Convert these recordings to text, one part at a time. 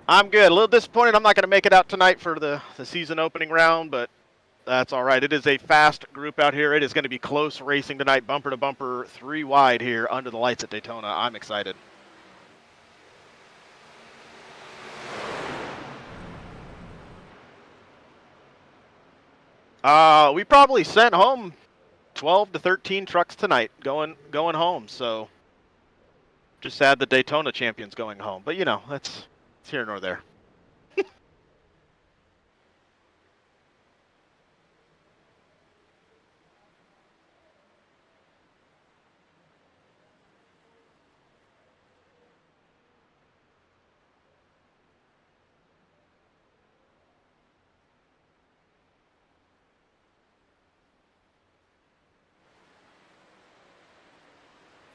I'm good. A little disappointed I'm not going to make it out tonight for the season opening round, but that's all right. It is a fast group out here. It is going to be close racing tonight, bumper to bumper, 3 wide here under the lights at Daytona. I'm excited. We probably sent home 12 to 13 trucks tonight going home, so just sad the Daytona champion's going home. But, you know, that's here nor there.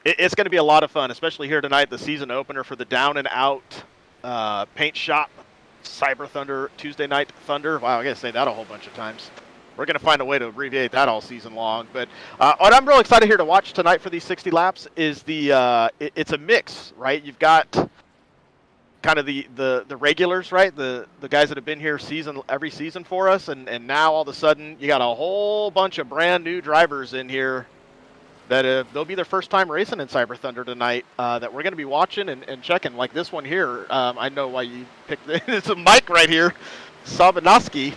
It's going to be a lot of fun, especially here tonight, the season opener for the Down and Out paint shop, Cyber Thunder, Tuesday Night Thunder. Wow, I got to say that a whole bunch of times. We're going to find a way to abbreviate that all season long. But what I'm real excited here to watch tonight for these 60 laps is it's a mix, right? You've got kind of the regulars, right? The guys that have been here every season for us, and now all of a sudden you got a whole bunch of brand new drivers in here that they'll be their first time racing in Cyber Thunder tonight that we're going to be watching and checking. Like this one here, I know why you picked it. It's a Mike right here, Savanoski.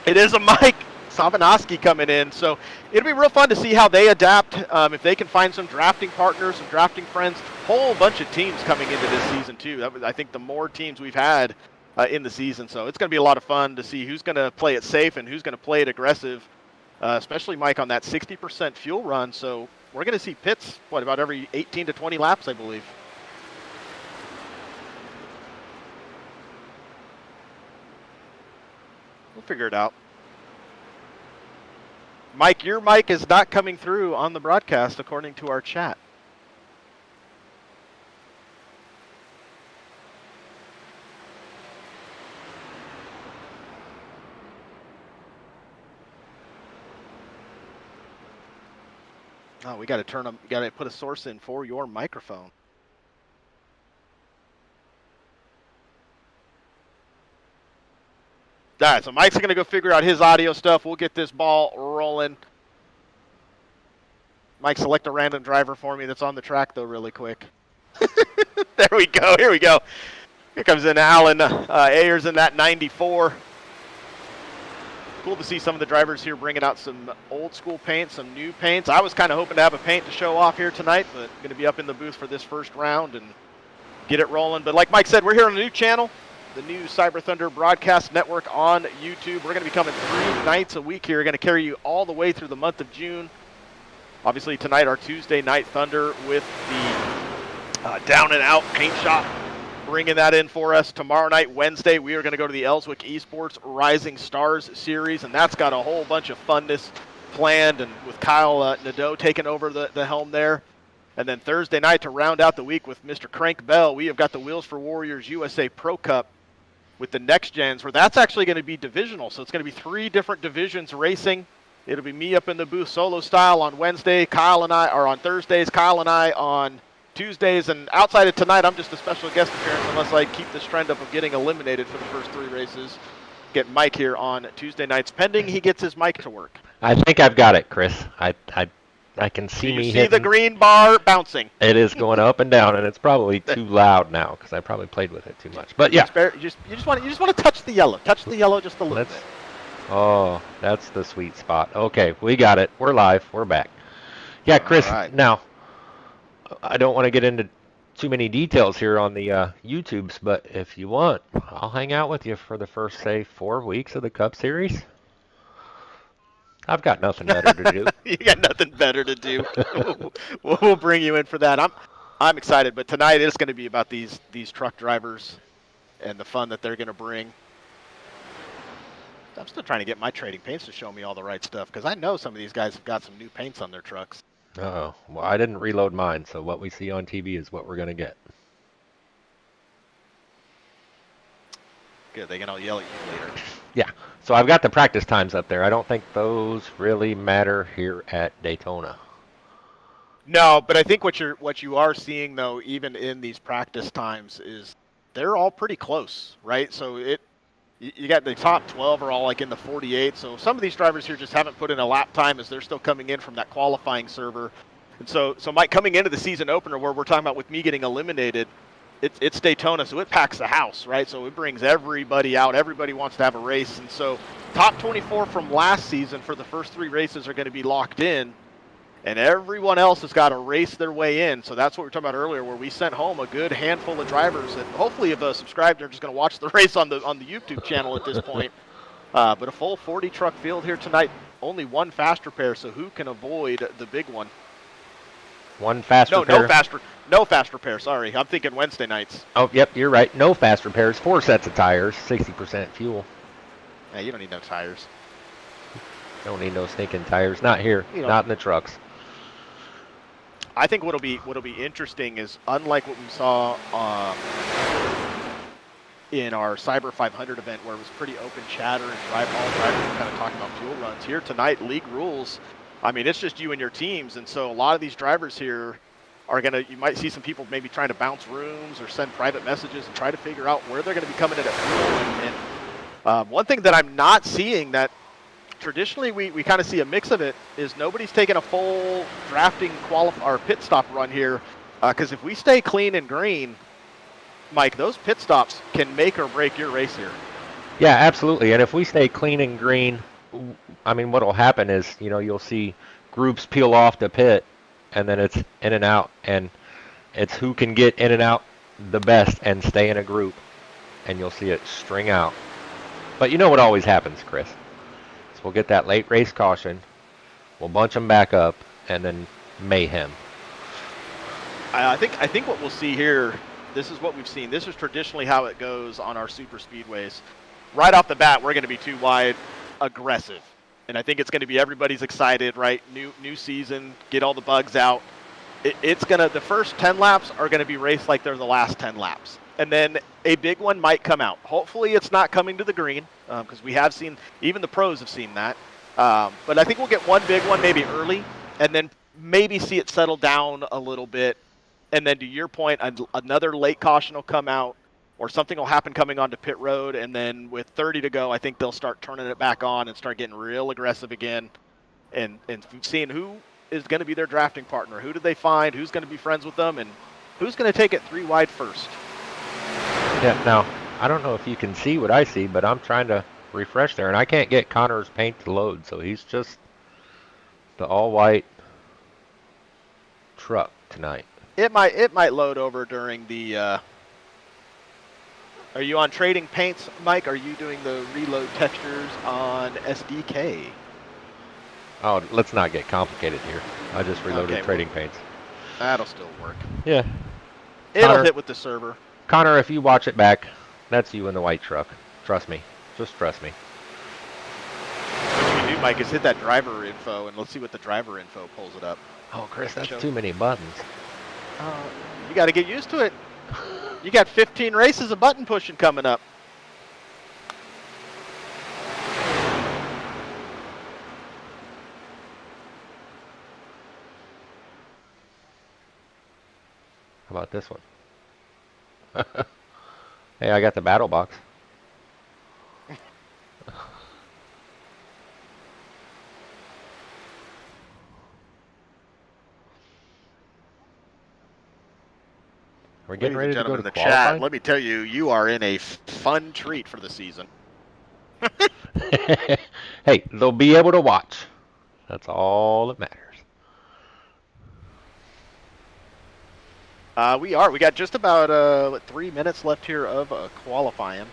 It is a Mike Savanoski coming in. So it'll be real fun to see how they adapt, if they can find some drafting partners, some drafting friends. Whole bunch of teams coming into this season too. I think the more teams we've had in the season. So it's going to be a lot of fun to see who's going to play it safe and who's going to play it aggressive. Especially, Mike, on that 60% fuel run. So we're going to see pits, about every 18 to 20 laps, I believe. We'll figure it out. Mike, your mic is not coming through on the broadcast according to our chat. Oh, we got to put a source in for your microphone. All right, so Mike's going to go figure out his audio stuff. We'll get this ball rolling. Mike, select a random driver for me that's on the track, though, really quick. There we go. Here we go. Here comes in Alan Ayers in that 94. Cool to see some of the drivers here bringing out some old school paint, some new paints. I was kind of hoping to have a paint to show off here tonight, but going to be up in the booth for this first round and get it rolling. But like Mike said, we're here on a new channel, the new Cyber Thunder Broadcast Network on YouTube. We're going to be coming 3 nights a week here. We're going to carry you all the way through the month of June. Obviously tonight, our Tuesday Night Thunder with the Down and Out paint shop, bringing that in for us. Tomorrow night, Wednesday, we are going to go to the Ellswick Esports Rising Stars Series, and that's got a whole bunch of funness planned, and with Kyle Nadeau taking over the helm there. And then Thursday night, to round out the week with Mr. Crank Bell, we have got the Wheels for Warriors USA Pro Cup with the Next Gens, where that's actually going to be divisional. So it's going to be 3 different divisions racing. It'll be me up in the booth solo style on Wednesday, Kyle and I are on Thursdays, Kyle and I on Tuesdays, and outside of tonight, I'm just a special guest appearance unless I keep this trend up of getting eliminated for the first 3 races. Get Mike here on Tuesday nights, pending he gets his mic to work. I think I've got it, Chris. I can see me hitting. See the green bar bouncing. It is going up and down, and it's probably too loud now because I probably played with it too much. But yeah, you just want to touch the yellow. Touch the yellow just a little bit. Oh, that's the sweet spot. Okay, we got it. We're live. We're back. Yeah, Chris. Right. Now, I don't want to get into too many details here on the YouTubes, but if you want, I'll hang out with you for the first, say, 4 weeks of the Cup Series. I've got nothing better to do. You got nothing better to do. We'll bring you in for that. I'm excited, but tonight it's going to be about these truck drivers and the fun that they're going to bring. I'm still trying to get my trading paints to show me all the right stuff, because I know some of these guys have got some new paints on their trucks. Uh-oh. Well, I didn't reload mine, so what we see on TV is what we're going to get. Good, they can all yell at you later. Yeah, so I've got the practice times up there. I don't think those really matter here at Daytona. No, but I think what you are seeing, though, even in these practice times, is they're all pretty close, right? So you got the top 12 are all like in the 48. So some of these drivers here just haven't put in a lap time as they're still coming in from that qualifying server. And so Mike, coming into the season opener where we're talking about with me getting eliminated, it's Daytona, so it packs the house, right? So it brings everybody out. Everybody wants to have a race. And so top 24 from last season for the first 3 races are going to be locked in. And everyone else has got to race their way in. So that's what we were talking about earlier, where we sent home a good handful of drivers that hopefully have subscribed. They're just going to watch the race on the YouTube channel at this point. But a full 40 truck field here tonight. Only 1 fast repair, so who can avoid the big one? 1 fast repair? No fast repair, sorry. I'm thinking Wednesday nights. Oh, yep, you're right. No fast repairs. 4 sets of tires, 60% fuel. Yeah, you don't need no tires. Don't need no stinking tires. Not here. Not in the trucks. I think what'll be interesting is, unlike what we saw in our Cyber 500 event, where it was pretty open chatter and all drivers were kind of talking about fuel runs. Here tonight, league rules. I mean, it's just you and your teams, and so a lot of these drivers here are you might see some people maybe trying to bounce rooms or send private messages and try to figure out where they're going to be coming in at fuel. And one thing that I'm not seeing that traditionally we kind of see a mix of it is nobody's taking a full drafting or pit stop run here, because if we stay clean and green, Mike, those pit stops can make or break your race here. Yeah, absolutely. And if we stay clean and green, I mean, what will happen is, you'll see groups peel off the pit, and then it's in and out, and it's who can get in and out the best and stay in a group, and you'll see it string out. But you know what always happens, Chris? So we'll get that late race caution, we'll bunch them back up, and then mayhem. I think what we'll see here, this is what we've seen. This is traditionally how it goes on our super speedways. Right off the bat, we're going to be too wide, aggressive. And I think it's going to be everybody's excited, right? New season, get all the bugs out. It's going to, the first 10 laps are going to be raced like they're the last 10 laps. And then a big one might come out. Hopefully it's not coming to the green, because we have seen, even the pros have seen that. But I think we'll get one big one maybe early, and then maybe see it settle down a little bit. And then to your point, another late caution will come out, or something will happen coming onto pit road, and then with 30 to go, I think they'll start turning it back on and start getting real aggressive again, and seeing who is going to be their drafting partner. Who did they find? Who's going to be friends with them? And who's going to take it 3 wide first? Yeah, now, I don't know if you can see what I see, but I'm trying to refresh there, and I can't get Connor's paint to load, so he's just the all-white truck tonight. It might load over during the... Are you on Trading Paints, Mike? Are you doing the reload textures on SDK? Oh, let's not get complicated here. I just reloaded Okay, Trading Paints. That'll still work. Yeah. It'll Connor, hit with the server. Connor, if you watch it back, that's you in the white truck. Trust me. Just trust me. What you can do, Mike, is hit that driver info, and let's see what the driver info pulls it up. Oh, Chris, that's too many buttons. You got to get used to it. You got 15 races of button pushing coming up. How about this one? Hey, I got the battle box. We're getting ready to go to the qualifying? chat. Let me tell you, you are in a fun treat for the season. Hey, they'll be able to watch. That's all that matters. We got just about 3 minutes left here of qualifying,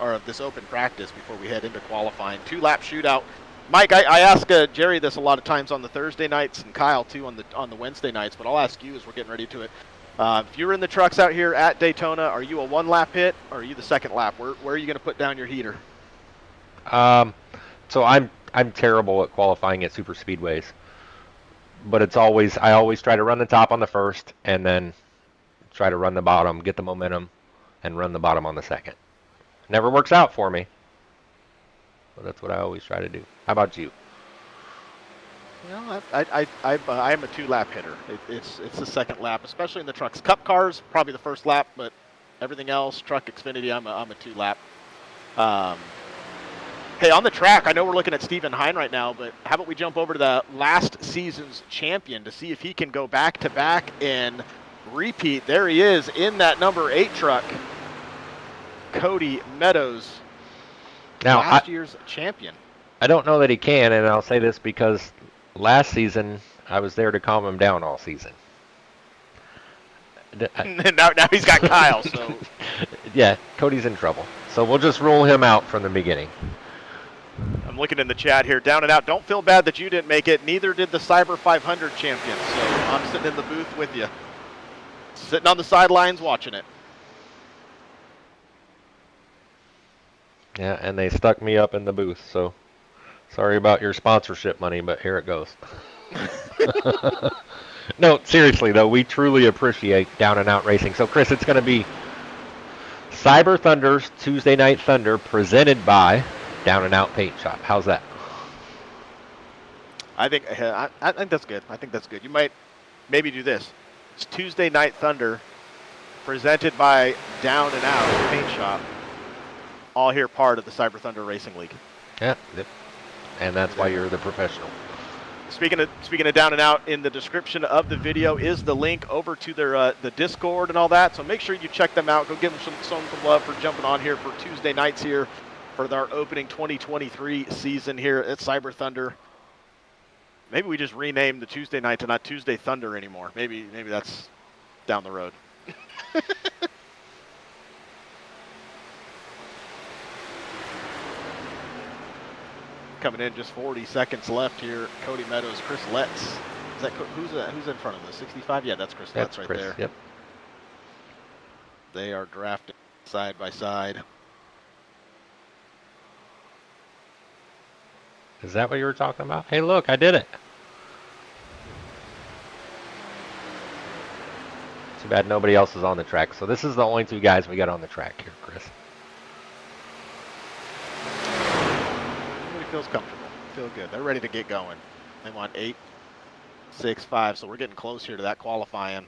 or of this open practice before we head into qualifying. 2-lap shootout. Mike, I ask Jerry this a lot of times on the Thursday nights, and Kyle too on the Wednesday nights, but I'll ask you as we're getting ready to it. If you're in the trucks out here at Daytona, are you a 1-lap hit, or are you the second lap? Where are you going to put down your heater? So I'm terrible at qualifying at super speedways, but I always try to run the top on the first, and then try to run the bottom, get the momentum, and run the bottom on the second. Never works out for me, but that's what I always try to do. How about you? You know, I am a 2-lap hitter. It's the second lap, especially in the trucks. Cup cars, probably the first lap, but everything else, truck Xfinity, I'm a 2-lap. Hey, on the track, I know we're looking at Stephen Hine right now, but how about we jump over to the last season's champion to see if he can go back-to-back and repeat. There he is in that number 8 truck, Cody Meadows, Now, last year's champion. I don't know that he can, and I'll say this because last season I was there to calm him down all season. now he's got Kyle, so... Yeah, Cody's in trouble. So we'll just rule him out from the beginning. I'm looking in the chat here. Down and out. Don't feel bad that you didn't make it. Neither did the Cyber 500 champion. So I'm sitting in the booth with you. Sitting on the sidelines watching it. Yeah, and they stuck me up in the booth, so sorry about your sponsorship money, but here it goes. No, seriously, though, we truly appreciate Down and Out Racing. So, Chris, it's going to be Cyber Thunder's Tuesday Night Thunder presented by Down and Out Paint Shop. How's that? I think that's good. I think that's good. You might maybe do this. It's Tuesday Night Thunder presented by Down and Out Paint Shop. All here part of the Cyber Thunder Racing League. Yeah, and that's why you're the professional. Speaking of Down and Out, in the description of the video is the link over to their the Discord and all that. So make sure you check them out. Go give them some love for jumping on here for Tuesday nights here for our opening 2023 season here at Cyber Thunder. Maybe we just rename the Tuesday night to not Tuesday Thunder anymore. Maybe that's down the road. Coming in just 40 seconds left here. Cody Meadows, Chris Letts. Is that who's in front of us? 65? Yeah, that's Chris Letts right Chris, there. Yep. They are drafting side by side. Is that what you were talking about? Hey, look, I did it. Too bad nobody else is on the track. So this is the only two guys we got on the track here, Chris. Everybody feels comfortable. Feel good. They're ready to get going. They want 8, 6, 5. So we're getting close here to that qualifying.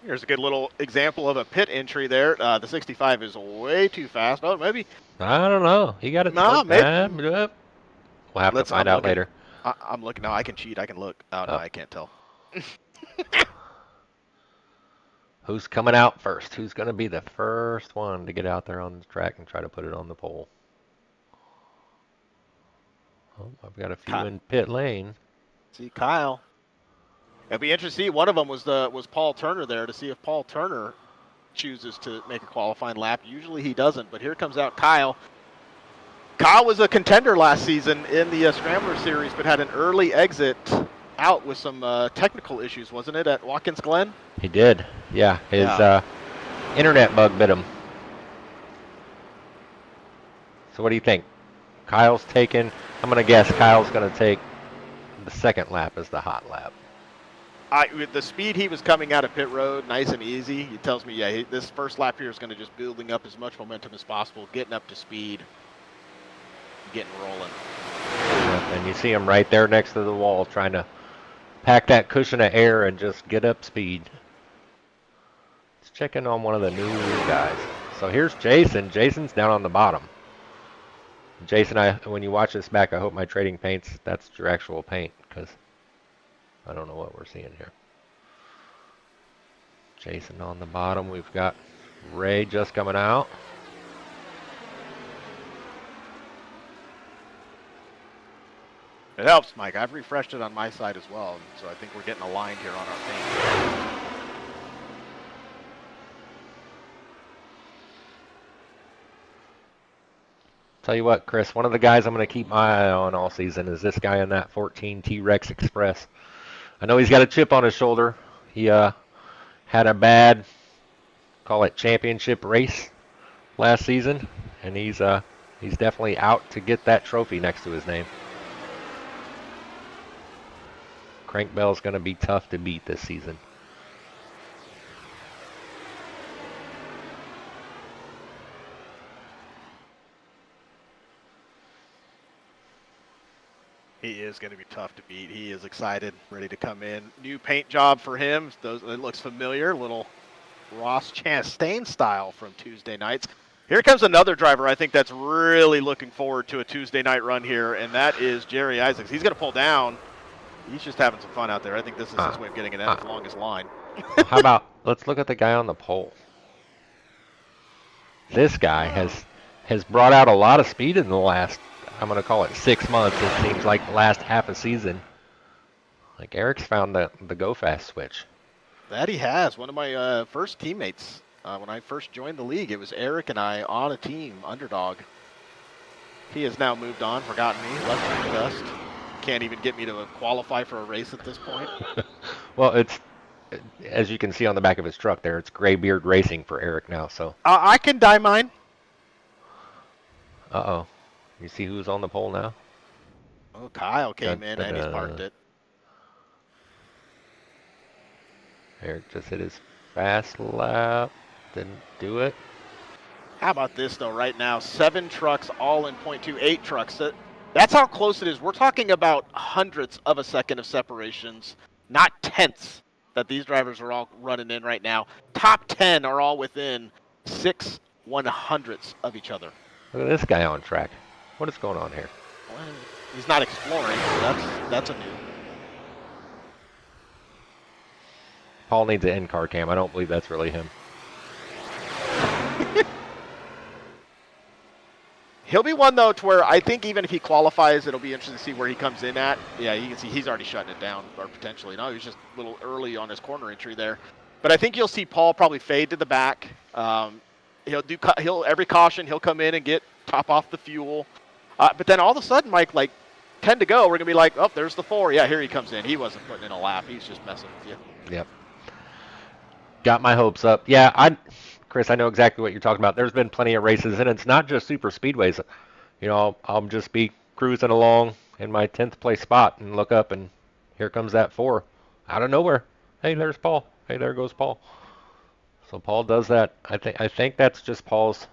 Here's a good little example of a pit entry there. The 65 is way too fast. Oh, maybe. I don't know. He got it. No, maybe. We'll have to find out later. I'm looking. No, I can cheat. I can look. Oh, no, I can't tell. Who's coming out first? Who's going to be the first one to get out there on the track and try to put it on the pole? Oh, I've got a few in pit lane. See Kyle. It'd be interesting to see. One of them was Paul Turner there to see if Paul Turner chooses to make a qualifying lap. Usually he doesn't, but here comes out Kyle. Kyle was a contender last season in the Scrambler Series, but had an early exit out with some technical issues, wasn't it, at Watkins Glen? He did, yeah. His internet bug bit him. So what do you think? Kyle's taking, I'm going to guess Kyle's going to take the second lap as the hot lap. With the speed he was coming out of pit road, nice and easy, he tells me, yeah, this first lap here is going to just building up as much momentum as possible, getting up to speed, getting rolling. Yeah, and you see him right there next to the wall trying to pack that cushion of air and just get up speed. Let's check in on one of the new guys. So here's Jason. Jason's down on the bottom. Jason, when you watch this back, I hope my trading paints, that's your actual paint, because I don't know what we're seeing here. Jason on the bottom. We've got Ray just coming out. It helps, Mike. I've refreshed it on my side as well, so I think we're getting aligned here on our paint. Tell you what, Chris, one of the guys I'm going to keep my eye on all season is this guy in that 14 T-Rex Express. I know he's got a chip on his shoulder. He had a bad, call it championship race last season, and he's definitely out to get that trophy next to his name. Crank Bell's going to be tough to beat this season. He is going to be tough to beat. He is excited, ready to come in. New paint job for him. It looks familiar. Little Ross Chastain style from Tuesday nights. Here comes another driver I think that's really looking forward to a Tuesday night run here, and that is Jerry Isaacs. He's going to pull down. He's just having some fun out there. I think this is his way of getting it out of the longest line. How about, let's look at the guy on the pole. This guy has brought out a lot of speed in the last, I'm going to call it 6 months. It seems like the last half a season. Like Eric's found the go fast switch. That he has. One of my first teammates when I first joined the league, it was Eric and I on a team, Underdog. He has now moved on, forgotten me, left me in the dust. Can't even get me to qualify for a race at this point. Well, it's, as you can see on the back of his truck there, it's Graybeard Racing for Eric now. So I can dye mine. Uh-oh. You see who's on the pole now? Oh, Kyle came in and he's parked it. Eric just hit his fast lap. Didn't do it. How about this, though, right now? 7 trucks all in .2, 8 trucks. That's how close it is. We're talking about hundredths of a second of separations, not tenths that these drivers are all running in right now. Top 10 are all within 6 100ths of each other. Look at this guy on track. What is going on here? Well, he's not exploring, so that's a new. Paul needs an in-car cam. I don't believe that's really him. He'll be one, though, to where I think even if he qualifies, it'll be interesting to see where he comes in at. Yeah, you can see he's already shutting it down, or potentially. No, he was just a little early on his corner entry there. But I think you'll see Paul probably fade to the back. He'll every caution, he'll come in and get top off the fuel. But then all of a sudden, Mike, like 10 to go, we're going to be like, oh, there's the 4. Yeah, here he comes in. He wasn't putting in a lap. He's just messing with you. Yep. Got my hopes up. Yeah, Chris, I know exactly what you're talking about. There's been plenty of races, and it's not just super speedways. I'll just be cruising along in my 10th place spot and look up, and here comes that 4 out of nowhere. Hey, there's Paul. Hey, there goes Paul. So Paul does that. I think that's just Paul's.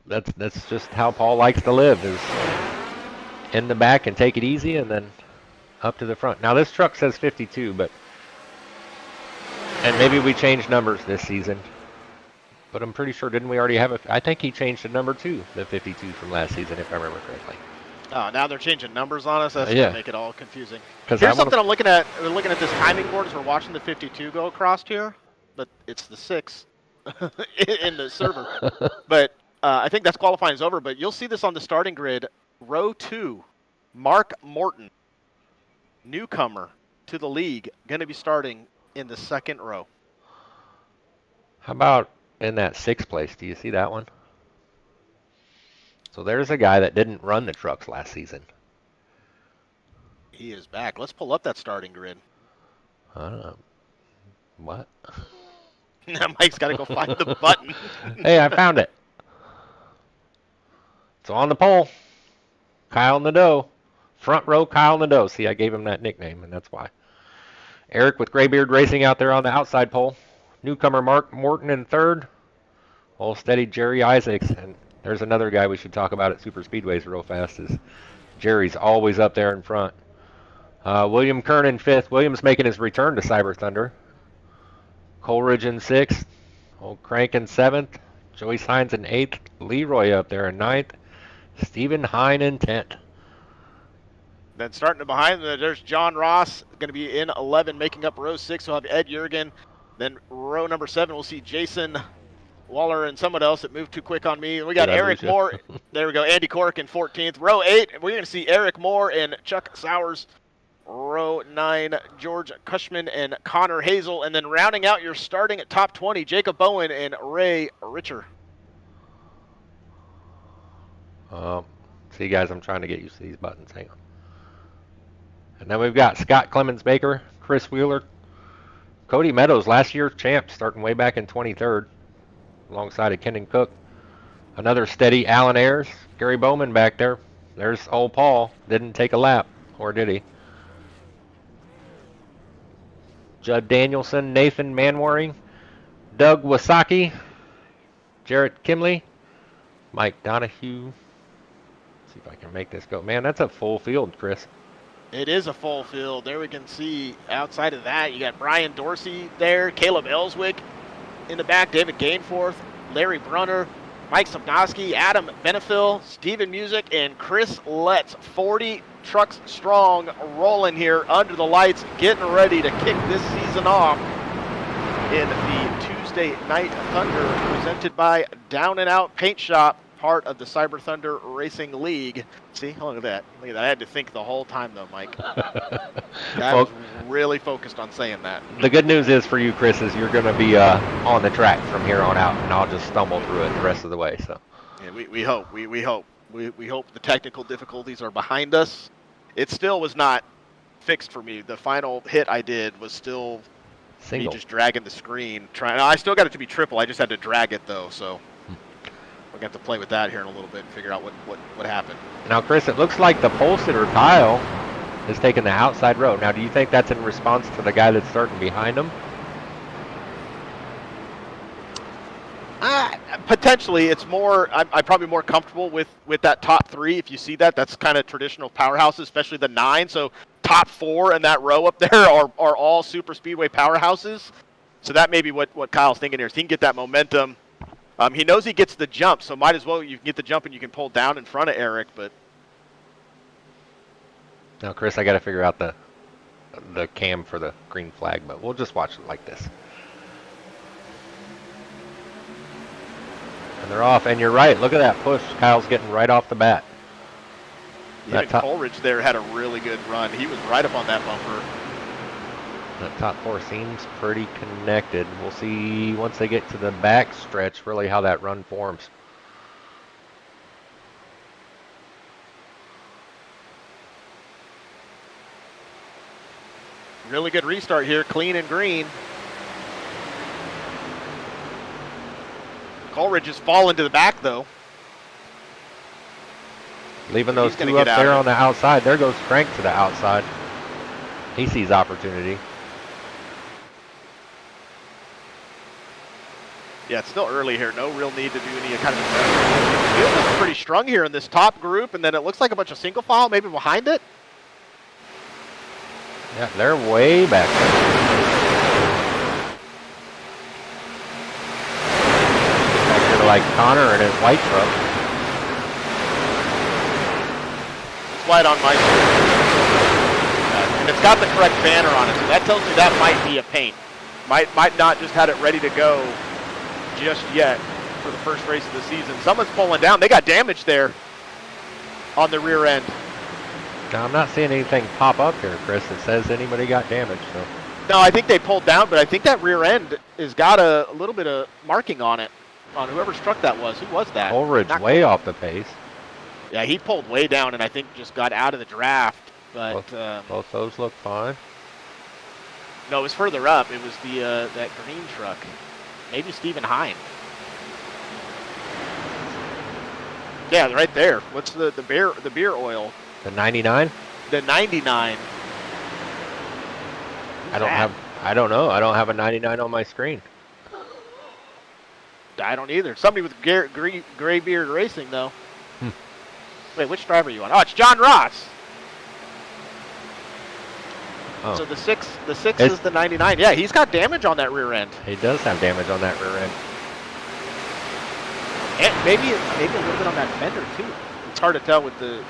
that's just how Paul likes to live, is in the back and take it easy, and then up to the front. Now this truck says 52, and maybe we changed numbers this season. But I'm pretty sure, didn't we already have I think he changed the number 2, the 52 from last season, if I remember correctly. Oh, now they're changing numbers on us. That's Yeah. gonna make it all confusing. 'Cause Here's something I'm looking at. We're looking at this timing board as we're watching the 52 go across here, but it's the 6 in the server. But I think that's qualifying is over. But you'll see this on the starting grid. Row 2, Mark Morton, newcomer to the league, going to be starting in the 2nd row. How about in that 6th place? Do you see that one? So there's a guy that didn't run the trucks last season. He is back. Let's pull up that starting grid. What? Now Mike's got to go find the button. Hey, I found it. It's on the pole. Kyle Nadeau. Front row Kyle Nadeau. See, I gave him that nickname, and that's why. Eric with Graybeard Racing out there on the outside pole. Newcomer Mark Morton in 3rd. All steady Jerry Isaacs. And there's another guy we should talk about at Super Speedways real fast. Is Jerry's always up there in front. William Kern in 5th. William's making his return to Cyber Thunder. Coleridge in 6th. Old Crank in 7th. Joyce Hines in 8th. Leroy up there in 9th. Stephen Hine in 10th. Then starting to behind, there's John Ross, going to be in 11, making up row 6. We'll have Ed Jurgen. Then row number 7, we'll see Jason Waller and someone else that moved too quick on me. We got Eric Moore. There we go. Andy Cork in 14th. Row 8, we're going to see Eric Moore and Chuck Sowers. Row 9, George Cushman and Connor Hazel. And then rounding out your starting at top 20, Jacob Bowen and Ray Richer. See, guys, I'm trying to get used to these buttons. Hang on. And then we've got Scott Clemens Baker, Chris Wheeler, Cody Meadows, last year's champ, starting way back in 23rd, alongside of Kendon Cook. Another steady Alan Ayers, Gary Bowman back there. There's old Paul. Didn't take a lap, or did he? Judd Danielson, Nathan Manwaring, Doug Wasaki, Jarrett Kimley, Mike Donahue. Let's see if I can make this go. Man, that's a full field, Chris. It is a full field. There we can see outside of that, you got Brian Dorsey there, Caleb Ellswick in the back, David Gainforth, Larry Brunner, Mike Sobnoski, Adam Benefil, Steven Music, and Chris Letts. 40 trucks strong, rolling here under the lights, getting ready to kick this season off in the Tuesday Night Thunder, presented by Down and Out Paint Shop, part of the Cyber Thunder Racing League. See, look at that. Look at that. I had to think the whole time, though, Mike. I was really focused on saying that. The good news is for you, Chris, is you're going to be on the track from here on out, and I'll just stumble through it the rest of the way. So, yeah, we hope. We hope. We hope the technical difficulties are behind us. It still was not fixed for me. The final hit I did was still single. Me just dragging the screen. I still got it to be triple. I just had to drag it, though, so we're going to have to play with that here in a little bit and figure out what happened. Now, Chris, it looks like the pole sitter, Kyle, is taking the outside road. Now, do you think that's in response to the guy that's starting behind him? Potentially. It's more, I'm probably more comfortable with that top 3. If you see that, that's kind of traditional powerhouses, especially the 9. So top 4 in that row up there are all super speedway powerhouses. So that may be what Kyle's thinking here. So he can get that momentum. He knows he gets the jump, so might as well you can get the jump and you can pull down in front of Eric. But now, Chris, I got to figure out the cam for the green flag, but we'll just watch it like this. And they're off, and you're right. Look at that push. Kyle's getting right off the bat. Even Coleridge there had a really good run. He was right up on that bumper. That top 4 seems pretty connected. We'll see once they get to the back stretch really how that run forms. Really good restart here, clean and green. Coleridge is falling to the back, though. Leaving those two up there on the outside. There goes Crank to the outside. He sees opportunity. Yeah, it's still early here. No real need to do any kind of aggressive. The field is pretty strong here in this top group, and then it looks like a bunch of single file maybe behind it. Yeah, they're way back there. Back here to like Connor and his white truck. It's white on my screen. And it's got the correct banner on it, so that tells you that might be a paint. Might not just had it ready to go just yet for the first race of the season. Someone's pulling down. They got damage there on the rear end. Now, I'm not seeing anything pop up here, Chris, that says anybody got damaged. So. No, I think they pulled down, but I think that rear end has got a little bit of marking on it, on whoever's truck that was. Who was that? Coleridge way off the pace. Yeah, he pulled way down and I think just got out of the draft. But both those look fine. No, it was further up. It was the that green truck. Maybe Stephen Hine. Yeah, right there. What's the beer oil? The 99? The 99. I don't know. I don't have a 99 on my screen. I don't either. Somebody with gray beard racing though. Wait, which driver are you on? Oh, it's John Ross. Oh. So the six is the 99. Yeah, he's got damage on that rear end. He does have damage on that rear end. And maybe a little bit on that fender too. It's hard to tell with the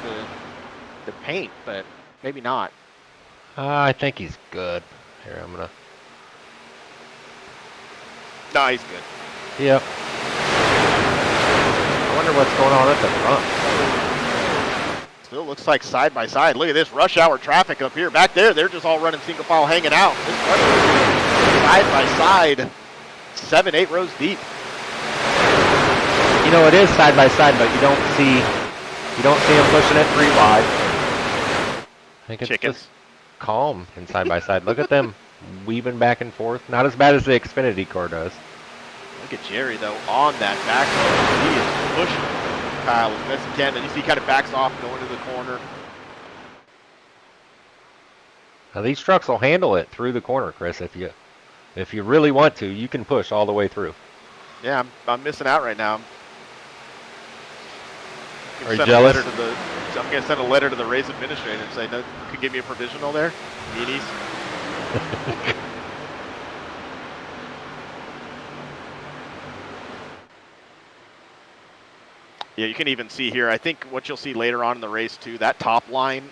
paint, but maybe not. I think he's good. Here, I'm gonna. No, he's good. Yep. I wonder what's going on at the front. Still looks like side by side. Look at this rush hour traffic up here. Back there, they're just all running single file, hanging out. This side by side, 7-8 rows deep. You know, it is side by side, but you don't see them pushing it 3 wide. I think it's just calm in side by side. Look at them weaving back and forth. Not as bad as the Xfinity car does. Look at Jerry though on that back road. He is pushing Kyle as best he can, and you see he kind of backs off going to the corner. Now these trucks will handle it through the corner, Chris. If you really want to, you can push all the way through. Yeah, I'm missing out right now. Are you jealous? I'm going to send a letter to the race administrator and say, no, could give me a provisional there? Meanies. Yeah, you can even see here, I think what you'll see later on in the race too, that top line,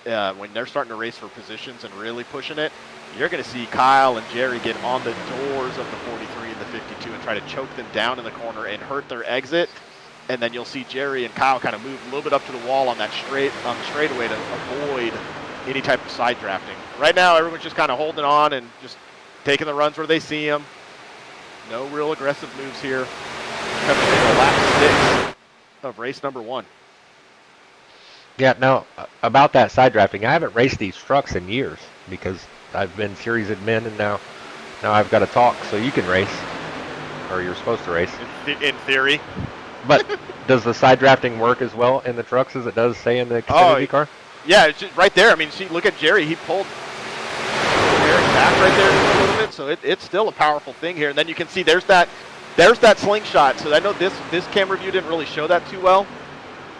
when they're starting to race for positions and really pushing it, you're going to see Kyle and Jerry get on the doors of the 43 and the 52 and try to choke them down in the corner and hurt their exit. And then you'll see Jerry and Kyle kind of move a little bit up to the wall on that straightaway to avoid any type of side drafting. Right now, everyone's just kind of holding on and just taking the runs where they see them. No real aggressive moves here. Coming into lap 6 of race number 1. Yeah, now, about that side drafting, I haven't raced these trucks in years because I've been series admin and now I've got to talk, so you can race, or you're supposed to race. In theory. But does the side drafting work as well in the trucks as it does, say, in the Xfinity car? Yeah, it's just right there. I mean, see, look at Jerry. He pulled Jerry back right there a little bit, so it's still a powerful thing here. And then you can see there's that slingshot. So I know this camera view didn't really show that too well,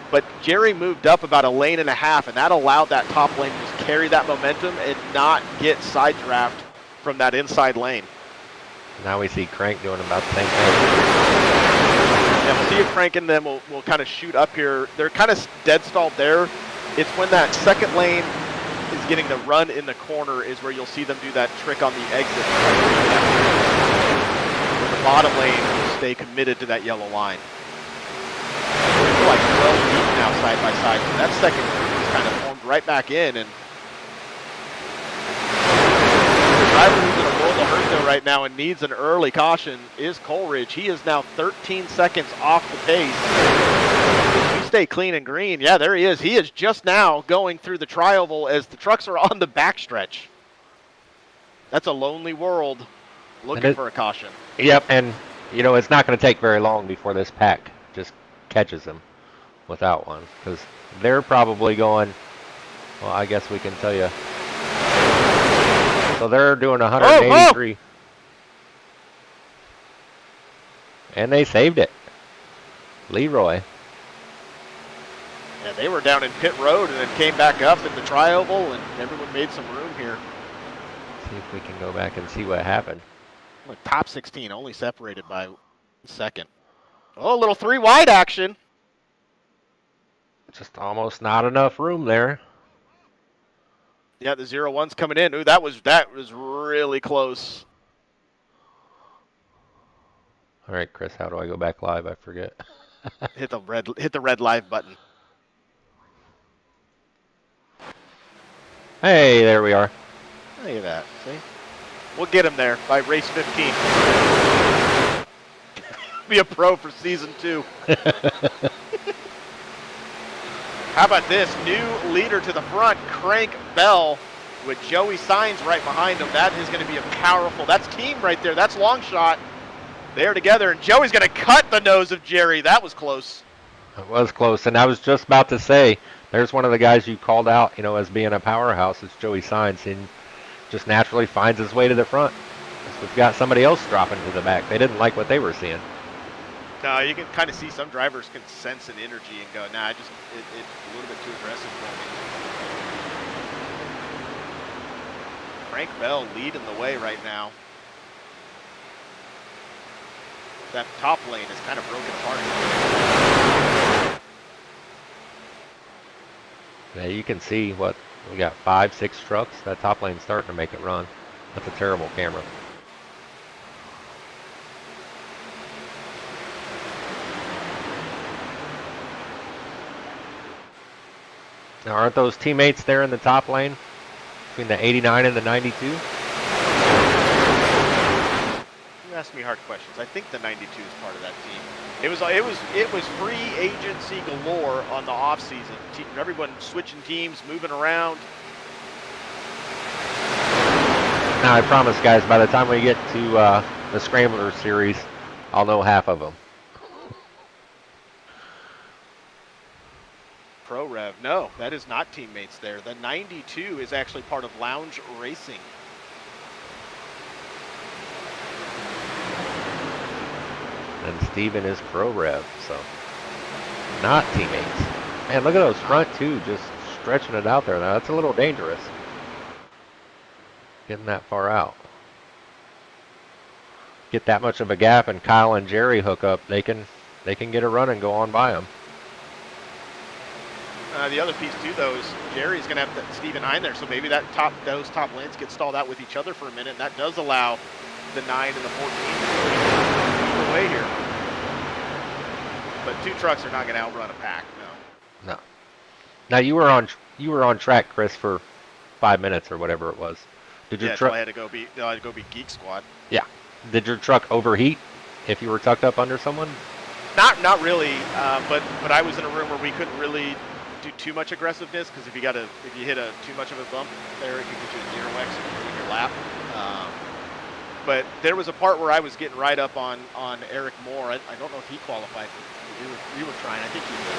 but Jerry moved up about 1.5 lanes, and that allowed that top lane to just carry that momentum and not get side draft from that inside lane. Now we see Crank doing about the same thing. Yeah, we'll see if Crank and them will kind of shoot up here. They're kind of dead stalled there. It's when that second lane is getting the run in the corner is where you'll see them do that trick on the exit. Where the bottom lane will stay committed to that yellow line. We're like 12 deep now side by side. So that second group is kind of formed right back in. And the driver who's in a world of hurt though right now and needs an early caution is Coleridge. He is now 13 seconds off the pace. If we stay clean and green, yeah, there he is. He is just now going through the tri-oval as the trucks are on the backstretch. That's a lonely world looking for a caution. Yep, and You know, it's not going to take very long before this pack just catches him without one, because they're probably going, well, I guess we can tell you. So they're doing 183. And they saved it. Leroy. Yeah, they were down in pit road and then came back up in the tri-oval, and everyone made some room here. See if we can go back and see what happened. Look, top 16, only separated by 1 second. Oh, a little 3 wide action. Just almost not enough room there. Yeah, the 0-1's coming in. Ooh, that was really close. All right, Chris, how do I go back live? I forget. Hit the red live button. Hey, there we are. Look at that. See? We'll get him there by race 15. Be a pro for season 2. How about this? New leader to the front, Crank Bell, with Joey Signs right behind him. That is going to be a powerful. That's team right there. That's long shot. They're together, and Joey's going to cut the nose of Jerry. That was close. It was close, and I was just about to say, there's one of the guys you called out, you know, as being a powerhouse. It's Joey Signs, and just naturally finds his way to the front. So we've got somebody else dropping to the back. They didn't like what they were seeing. No, you can kind of see some drivers can sense an energy and go, nah, it's a little bit too aggressive for me. Frank Bell leading the way right now. That top lane is kind of broken apart. Yeah, you can see what we got 5, 6 trucks. That top lane's starting to make it run. That's a terrible camera. Now, aren't those teammates there in the top lane between the 89 and the 92? You ask me hard questions. I think the 92 is part of that team. It was free agency galore on the off season. Everyone switching teams, moving around. Now, I promise, guys, by the time we get to the Scrambler series, I'll know half of them. Pro Rev. No, that is not teammates there. The 92 is actually part of Lounge Racing. And Steven is Pro Rev, so not teammates. Man, look at those front two, just stretching it out there. Now, that's a little dangerous. Getting that far out. Get that much of a gap, and Kyle and Jerry hook up. They can get a run and go on by them. The other piece too, though, is Jerry's going to have Steve behind there, so maybe those top lanes get stalled out with each other for a minute, and that does allow the 9 and the 14 to lead away here. But 2 trucks are not going to outrun a pack, no. No. Now you were on track, Chris, for 5 minutes or whatever it was. Did your truck? I had to go beat Geek Squad. Yeah. Did your truck overheat if you were tucked up under someone? Not really, but I was in a room where we couldn't really do too much aggressiveness, because if you hit too much of a bump there, it could get you a 0x in your lap. But there was a part where I was getting right up on Eric Moore. I don't know if he qualified. You were trying. I think he did.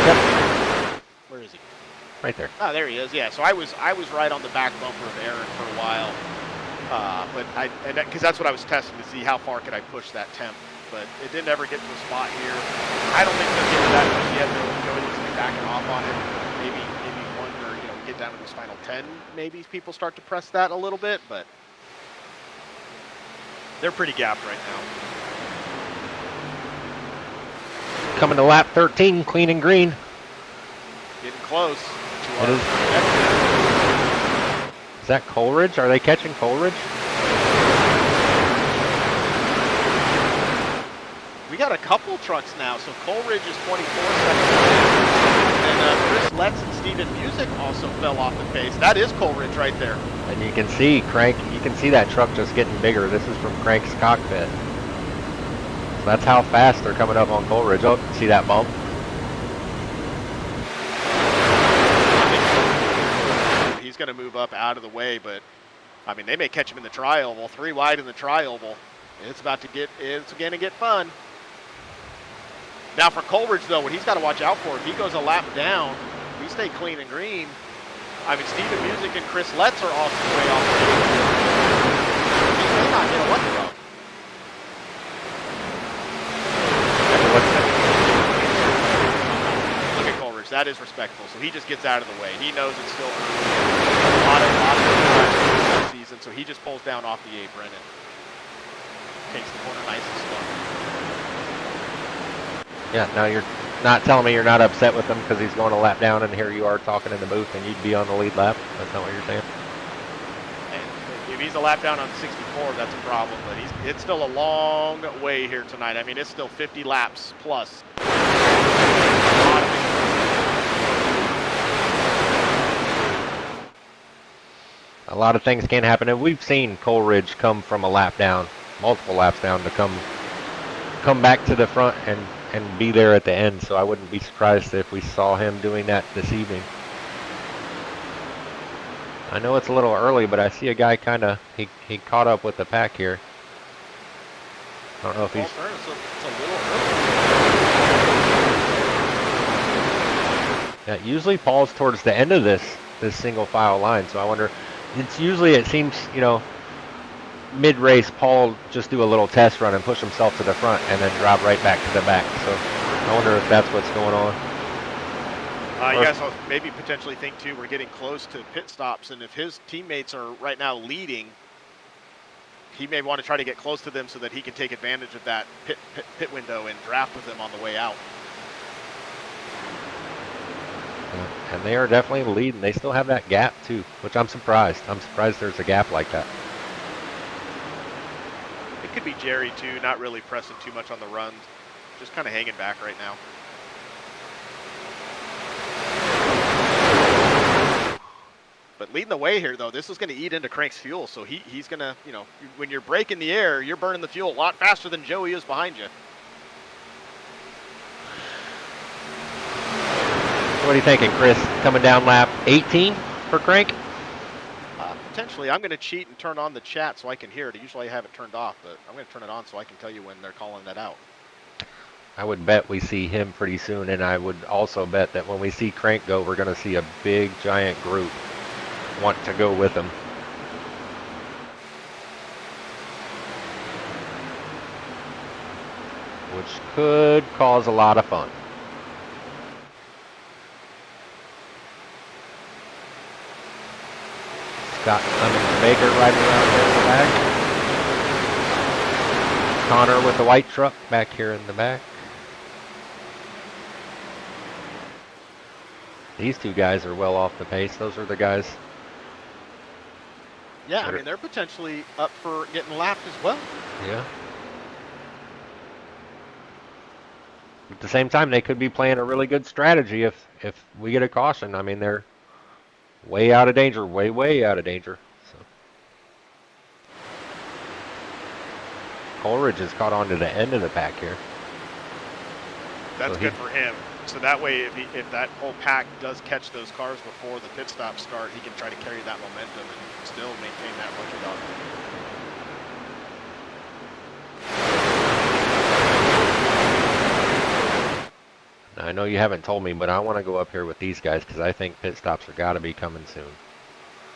Yep. Where is he? Right there. Oh, there he is. Yeah. So I was right on the back bumper of Eric for a while, because that's what I was testing to see how far could I push that temp. But it didn't ever get to a spot here. I don't think they'll get to that much yet. Joey needs to be backing off on it. Maybe one where we get down to this final 10. Maybe people start to press that a little bit, but they're pretty gapped right now. Coming to lap 13, clean and green. Getting close. It is. Is that Coleridge? Are they catching Coleridge? We got a couple trucks now, so Coleridge is 24 seconds. And Chris Letts and Steven Music also fell off the pace. That is Coleridge right there. And you can see that truck just getting bigger. This is from Crank's cockpit. So that's how fast they're coming up on Coleridge. Oh, see that bump? He's going to move up out of the way, but I mean, they may catch him in the tri-oval. 3 wide in the tri-oval. It's going to get fun. Now for Coleridge, though, what he's got to watch out for, if he goes a lap down, if he stay clean and green, I mean, Steven Music and Chris Letts are also way off the lead. He may not get a lucky dog. Look at Coleridge. That is respectful. So he just gets out of the way. He knows it's still early. A lot of season, so he just pulls down off the apron and takes the corner nice and slow. Yeah, now you're not telling me you're not upset with him because he's going a lap down, and here you are talking in the booth, and you'd be on the lead lap. That's not what you're saying. And if he's a lap down on 64, that's a problem. But it's still a long way here tonight. I mean, it's still 50 laps plus. A lot of things can happen, and we've seen Coleridge come from a lap down, multiple laps down, to come back to the front and be there at the end. So I wouldn't be surprised if we saw him doing that this evening. I know it's a little early, but I see a guy he caught up with the pack here. I don't know if he's. It's a little early. Yeah, usually Paul's towards the end of this single file line, so I wonder. It seems, mid-race, Paul just do a little test run and push himself to the front and then drop right back to the back. So I wonder if that's what's going on. You guys will maybe potentially think, too, we're getting close to pit stops, and if his teammates are right now leading, he may want to try to get close to them so that he can take advantage of that pit window and draft with them on the way out. And they are definitely leading. They still have that gap, too, which I'm surprised. I'm surprised there's a gap like that. It could be Jerry, too, not really pressing too much on the runs, just kind of hanging back right now. But leading the way here, though, this is going to eat into Crank's fuel, so he's going to, when you're braking the air, you're burning the fuel a lot faster than Joey is behind you. What are you thinking, Chris? Coming down lap 18 for Crank? Potentially. I'm going to cheat and turn on the chat so I can hear it. Usually I have it turned off, but I'm going to turn it on so I can tell you when they're calling that out. I would bet we see him pretty soon, and I would also bet that when we see Crank go, we're going to see a big, giant group want to go with him. Which could cause a lot of fun. Scott Clemens Baker riding around there in the back. Connor with the white truck back here in the back. These two guys are well off the pace. Those are the guys. Yeah, I mean, they're potentially up for getting lapped as well. Yeah. At the same time, they could be playing a really good strategy if we get a caution. I mean, they're way out of danger, way out of danger. So Coleridge has caught on to the end of the pack here. That's good for him. So that way, if that whole pack does catch those cars before the pit stop start, he can try to carry that momentum and still maintain that rookie dog. Now, I know you haven't told me, but I want to go up here with these guys because I think pit stops are got to be coming soon.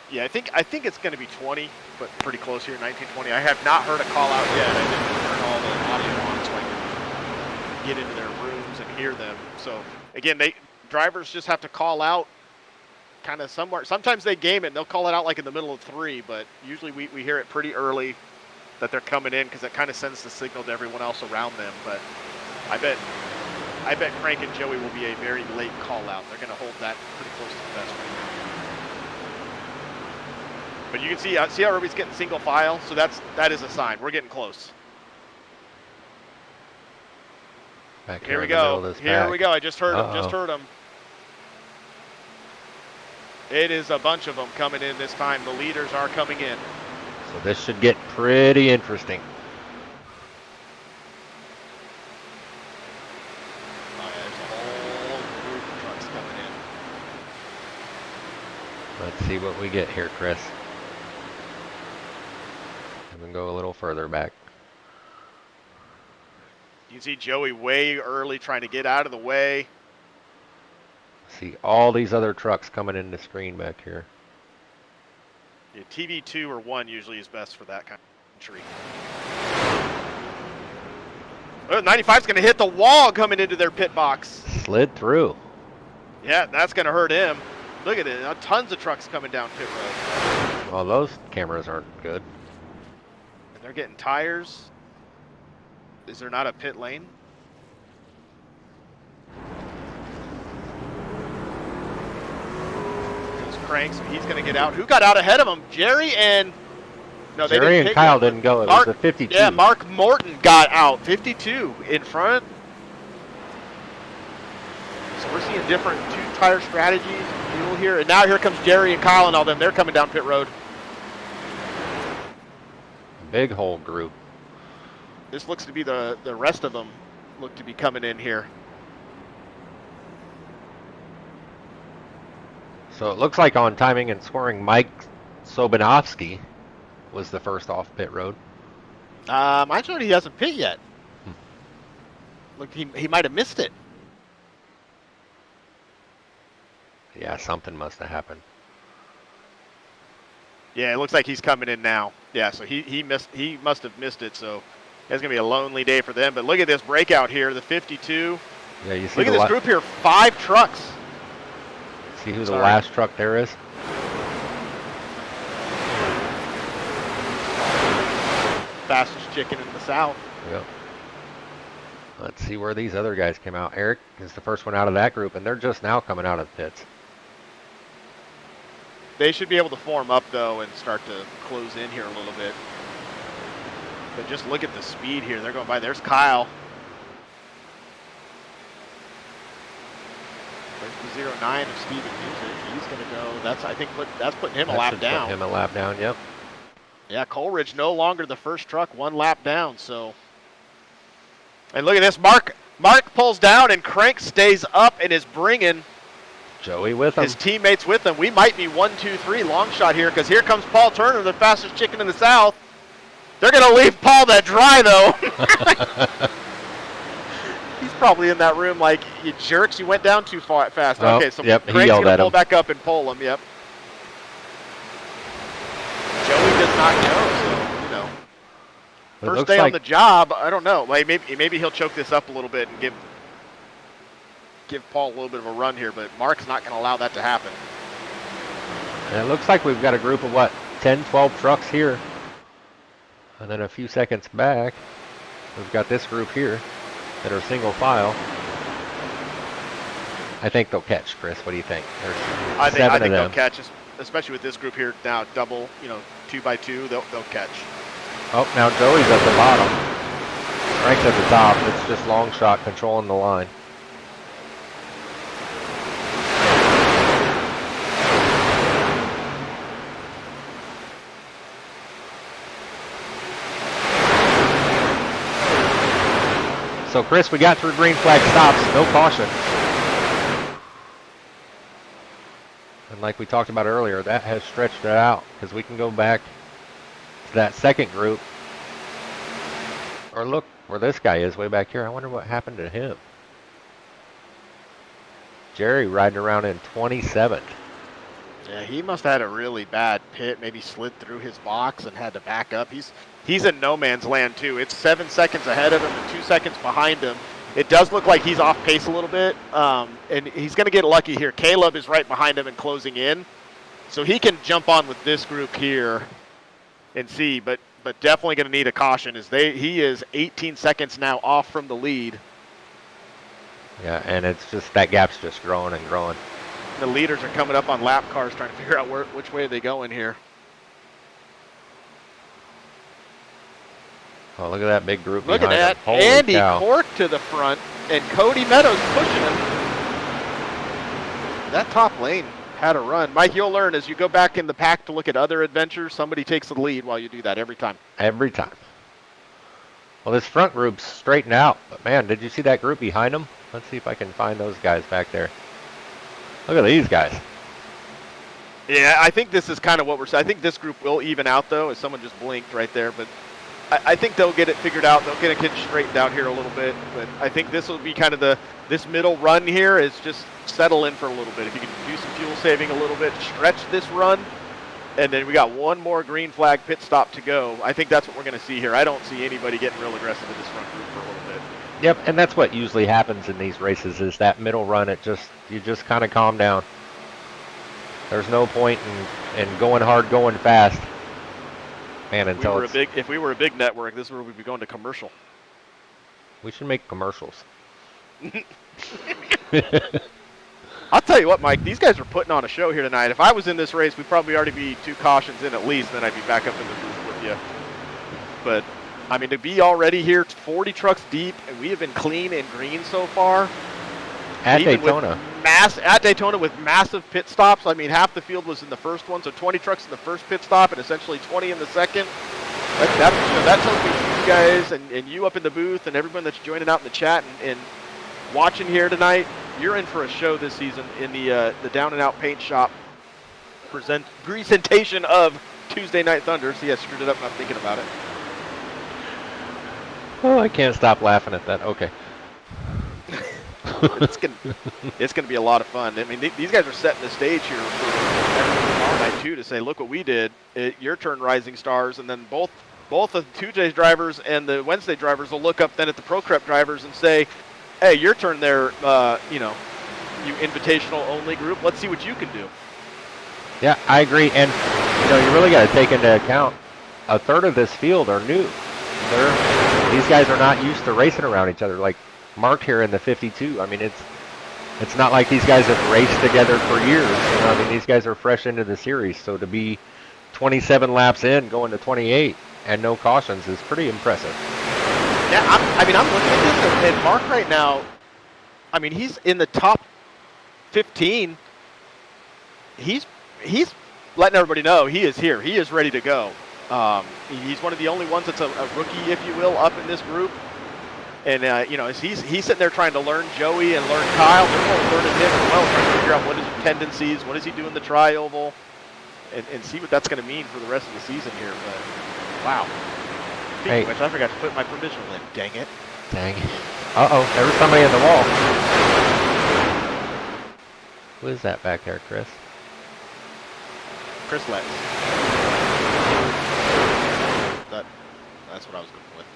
Yeah, I think it's going to be 20, but pretty close here, 1920. I have not heard a call out yet. I didn't turn all the audio on so I can get into their rooms and hear them. So again, drivers just have to call out kind of somewhere. Sometimes they game it and they'll call it out like in the middle of 3, but usually we hear it pretty early that they're coming in because it kind of sends the signal to everyone else around them. But I bet Crank and Joey will be a very late call out. They're going to hold that pretty close to the best right now. But you can see how everybody's getting single file, so that is a sign. We're getting close. Here we go. Here we go. I just heard him. Just heard him. It is a bunch of them coming in this time. The leaders are coming in. So this should get pretty interesting. Let's see what we get here, Chris. I'm going to go a little further back. You see Joey way early trying to get out of the way. See all these other trucks coming in the screen back here. Yeah, TV2 or 1 usually is best for that kind of entry. Oh, 95's going to hit the wall coming into their pit box. Slid through. Yeah, that's going to hurt him. Look at it. Tons of trucks coming down pit road. Well, those cameras aren't good. And they're getting tires. Is there not a pit lane? Goes Crank, so he's going to get out. Who got out ahead of him? Jerry and... No, they Jerry didn't and Kyle didn't go. It was a 52. Yeah, Mark Morton got out. 52 in front. So we're seeing different two-tire strategies, fuel here. And now here comes Jerry and Kyle and all them. They're coming down pit road. Big whole group. This looks to be the rest of them look to be coming in here. So it looks like on timing and scoring, Mike Sobanowski was the first off pit road. I showed he hasn't pit yet. Look, he might have missed it. Yeah, something must have happened. Yeah, it looks like he's coming in now. Yeah, so he must have missed it. So it's gonna be a lonely day for them. But look at this breakout here, the 52. Yeah, you see. Look at this group here, 5 trucks. See who the last truck there is? Fastest chicken in the South. Yep. Let's see where these other guys came out. Eric is the first one out of that group, and they're just now coming out of the pits. They should be able to form up, though, and start to close in here a little bit. But just look at the speed here. They're going by. There's Kyle. There's the 09 of Steven Music. He's going to go. I think that's putting him a lap down. Put him a lap down, yep. Yeah, Coleridge no longer the first truck, 1 lap down. So, and look at this. Mark pulls down, and Crank stays up and is bringing Joey with him. His teammates with him. We might be 1, 2, 3 long shot here because here comes Paul Turner, the fastest chicken in the South. They're going to leave Paul that dry, though. He's probably in that room like, you jerks, you went down too fast. Oh, okay, so yep, Craig's going to pull him. back up and pull him, yep. Joey does not go, so, you know. First day on the job, I don't know. Like maybe he'll choke this up a little bit and give Paul a little bit of a run here, but Mark's not going to allow that to happen. And it looks like we've got a group of, what, 10, 12 trucks here. And then a few seconds back, we've got this group here that are single file. I think they'll catch, Chris. What do you think? I think they'll catch, especially with this group here now, double, 2 by 2, they'll catch. Oh, now Joey's at the bottom. Frank's at the top. It's just long shot controlling the line. So, Chris, we got through green flag stops, no caution. And like we talked about earlier, that has stretched it out because we can go back to that second group. Or look where this guy is way back here. I wonder what happened to him. Jerry riding around in 27th. Yeah, he must have had a really bad pit, maybe slid through his box and had to back up. He's in no man's land, too. It's 7 seconds ahead of him and 2 seconds behind him. It does look like he's off pace a little bit, and he's going to get lucky here. Caleb is right behind him and closing in, so he can jump on with this group here and see, but definitely going to need a caution. He is 18 seconds now off from the lead. Yeah, and it's just that gap's just growing and growing. The leaders are coming up on lap cars trying to figure out which way they go in here. Oh, look at that big group Look at that. Andy Cork to the front, and Cody Meadows pushing him. That top lane had a run. Mike, you'll learn as you go back in the pack to look at other adventures, somebody takes the lead while you do that every time. Every time. Well, this front group's straightened out. But, man, did you see that group behind them? Let's see if I can find those guys back there. Look at these guys. Yeah, I think this is kind of what we're saying. I think this group will even out, though, as someone just blinked right there. But I think they'll get it figured out. They'll get it straightened out here a little bit. But I think this will be kind of this middle run here is just settle in for a little bit. If you can do some fuel saving a little bit, stretch this run, and then we got one more green flag pit stop to go. I think that's what we're going to see here. I don't see anybody getting real aggressive in this front group for a little bit. Yep, and that's what usually happens in these races is that middle run. You just kind of calm down. There's no point in going hard, going fast. Man, until if we were a big network, this is where we'd be going to commercial. We should make commercials. I'll tell you what, Mike, these guys are putting on a show here tonight. If I was in this race, we'd probably already be 2 cautions in at least, then I'd be back up in the booth with you. But, I mean, to be already here, 40 trucks deep, and we have been clean and green so far. At Daytona. At Daytona with massive pit stops. I mean, half the field was in the first one, so 20 trucks in the first pit stop and essentially 20 in the second. That tells me you guys and you up in the booth and everyone that's joining out in the chat and watching here tonight, you're in for a show this season in the Down and Out Paint Shop presentation of Tuesday Night Thunder. See, I screwed it up not thinking about it. Oh, I can't stop laughing at that. Okay. It's gonna be a lot of fun. I mean, these guys are setting the stage here for everyone tomorrow night too to say, look what we did. Your turn, Rising Stars, and then both the Tuesdays drivers and the Wednesday drivers will look up then at the Pro Prep drivers and say, hey, your turn there. You invitational only group. Let's see what you can do. Yeah, I agree, and you really got to take into account a third of this field are new. These guys are not used to racing around each other like Mark here in the 52. I mean, it's not like these guys have raced together for years. I mean, these guys are fresh into the series. So to be 27 laps in, going to 28, and no cautions is pretty impressive. Yeah, I'm looking at this, and Mark right now, I mean, he's in the top 15. He's letting everybody know he is here. He is ready to go. He's one of the only ones that's a rookie, if you will, up in this group. And, he's sitting there trying to learn Joey and learn Kyle. They're both learning him as well, trying to figure out what his tendencies, what does he do in the tri-oval, and see what that's going to mean for the rest of the season here. But, wow. Speaking of which, I forgot to put my provisional in. Dang it. Dang it. Uh-oh, there was somebody in the wall. Who is that back there, Chris? Chris Letts. That's what I was going with.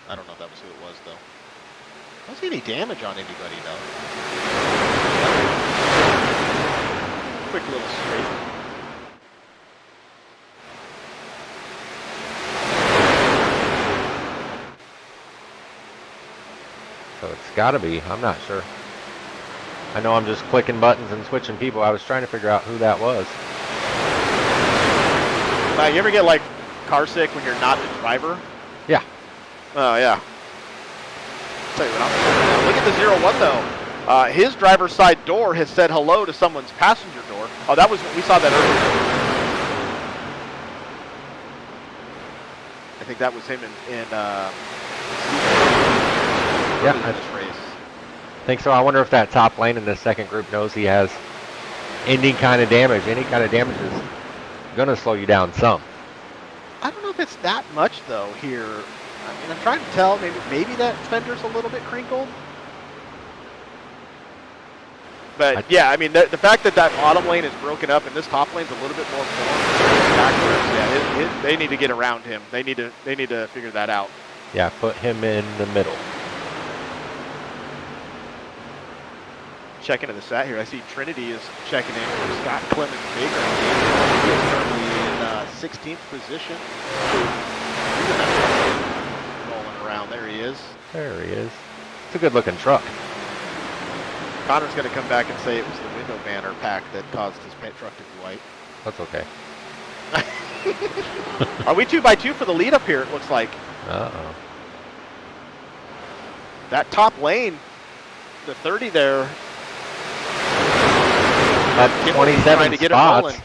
I don't know if that was who it was, though. I don't see any damage on anybody, though. Quick little straight. So it's got to be. I'm not sure. I know I'm just clicking buttons and switching people. I was trying to figure out who that was. You ever get, car sick when you're not the driver? Yeah. Oh, yeah. I'll tell you what, look at the 0-1, though. His driver's side door has said hello to someone's passenger door. Oh, we saw that earlier. I think that was him in this race. I think so. I wonder if that top lane in the second group knows he has any kind of damage. Any kind of damage is going to slow you down some. I don't know if it's that much, though, here. I mean, I'm trying to tell. Maybe that fender's a little bit crinkled. But, yeah, I mean, the fact that bottom lane is broken up and this top lane's a little bit more formed backwards, yeah, they need to get around him. They need to figure that out. Yeah, put him in the middle. Checking in the stat here, I see Trinity is checking in for Scott Clemens Baker. He is currently in 16th position. Rolling around, there he is. There he is. It's a good looking truck. Connor's going to come back and say it was the window banner pack that caused his paint truck to be white. That's okay. Are we 2x2 for the lead up here, it looks like? Uh-oh. That top lane, the 30 there. That's 27 to get spots. it rolling.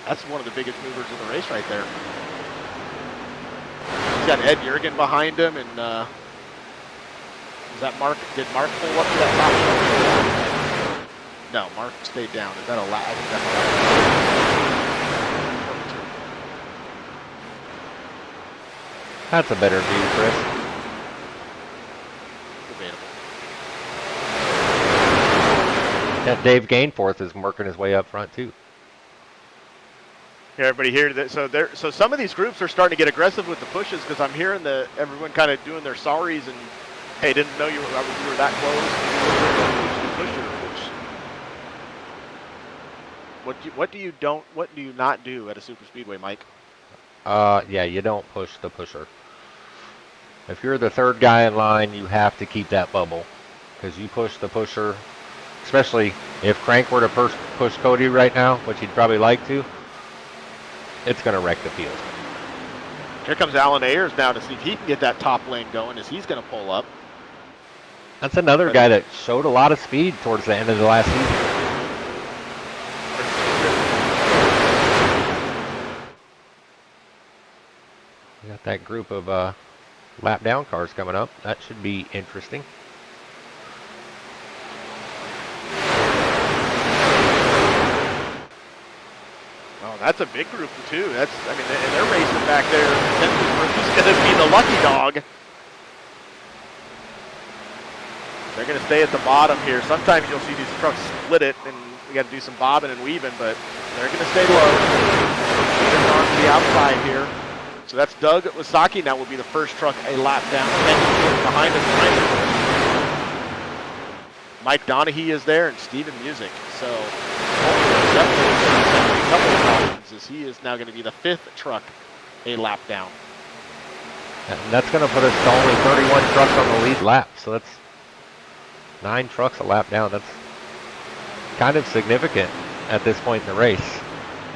That's one of the biggest movers of the race right there. He's got Ed Jurgen behind him, and is that Mark? Did Mark pull up to that top? No, Mark stayed down. Is that a lap? I think that's a lap. That's a better view, Chris. Debatable. That Dave Gainforth is working his way up front too. Yeah, everybody here. So some of these groups are starting to get aggressive with the pushes because I'm hearing everyone kind of doing their sorries and hey, didn't know you were that close. What do you not do at a super speedway, Mike? Yeah, you don't push the pusher. If you're the third guy in line, you have to keep that bubble because you push the pusher, especially if Crank were to push Cody right now, which he'd probably like to, it's going to wreck the field. Here comes Alan Ayers now to see if he can get that top lane going as he's going to pull up. That's another guy that showed a lot of speed towards the end of the last season. We got that group of lap down cars coming up. That should be interesting. Oh, that's a big group too. And they're racing back there. Who's going to be the lucky dog? They're going to stay at the bottom here. Sometimes you'll see these trucks split it, and we got to do some bobbing and weaving, but they're going to stay low. Moving on to the outside here. So that's Doug Wasaki now will be the first truck a lap down. Behind us, Mike Donahue is there and Steven Music. So definitely a couple of problems as he is now going to be the fifth truck a lap down. And that's going to put us to only 31 trucks on the lead lap. So that's 9 trucks a lap down. That's kind of significant at this point in the race.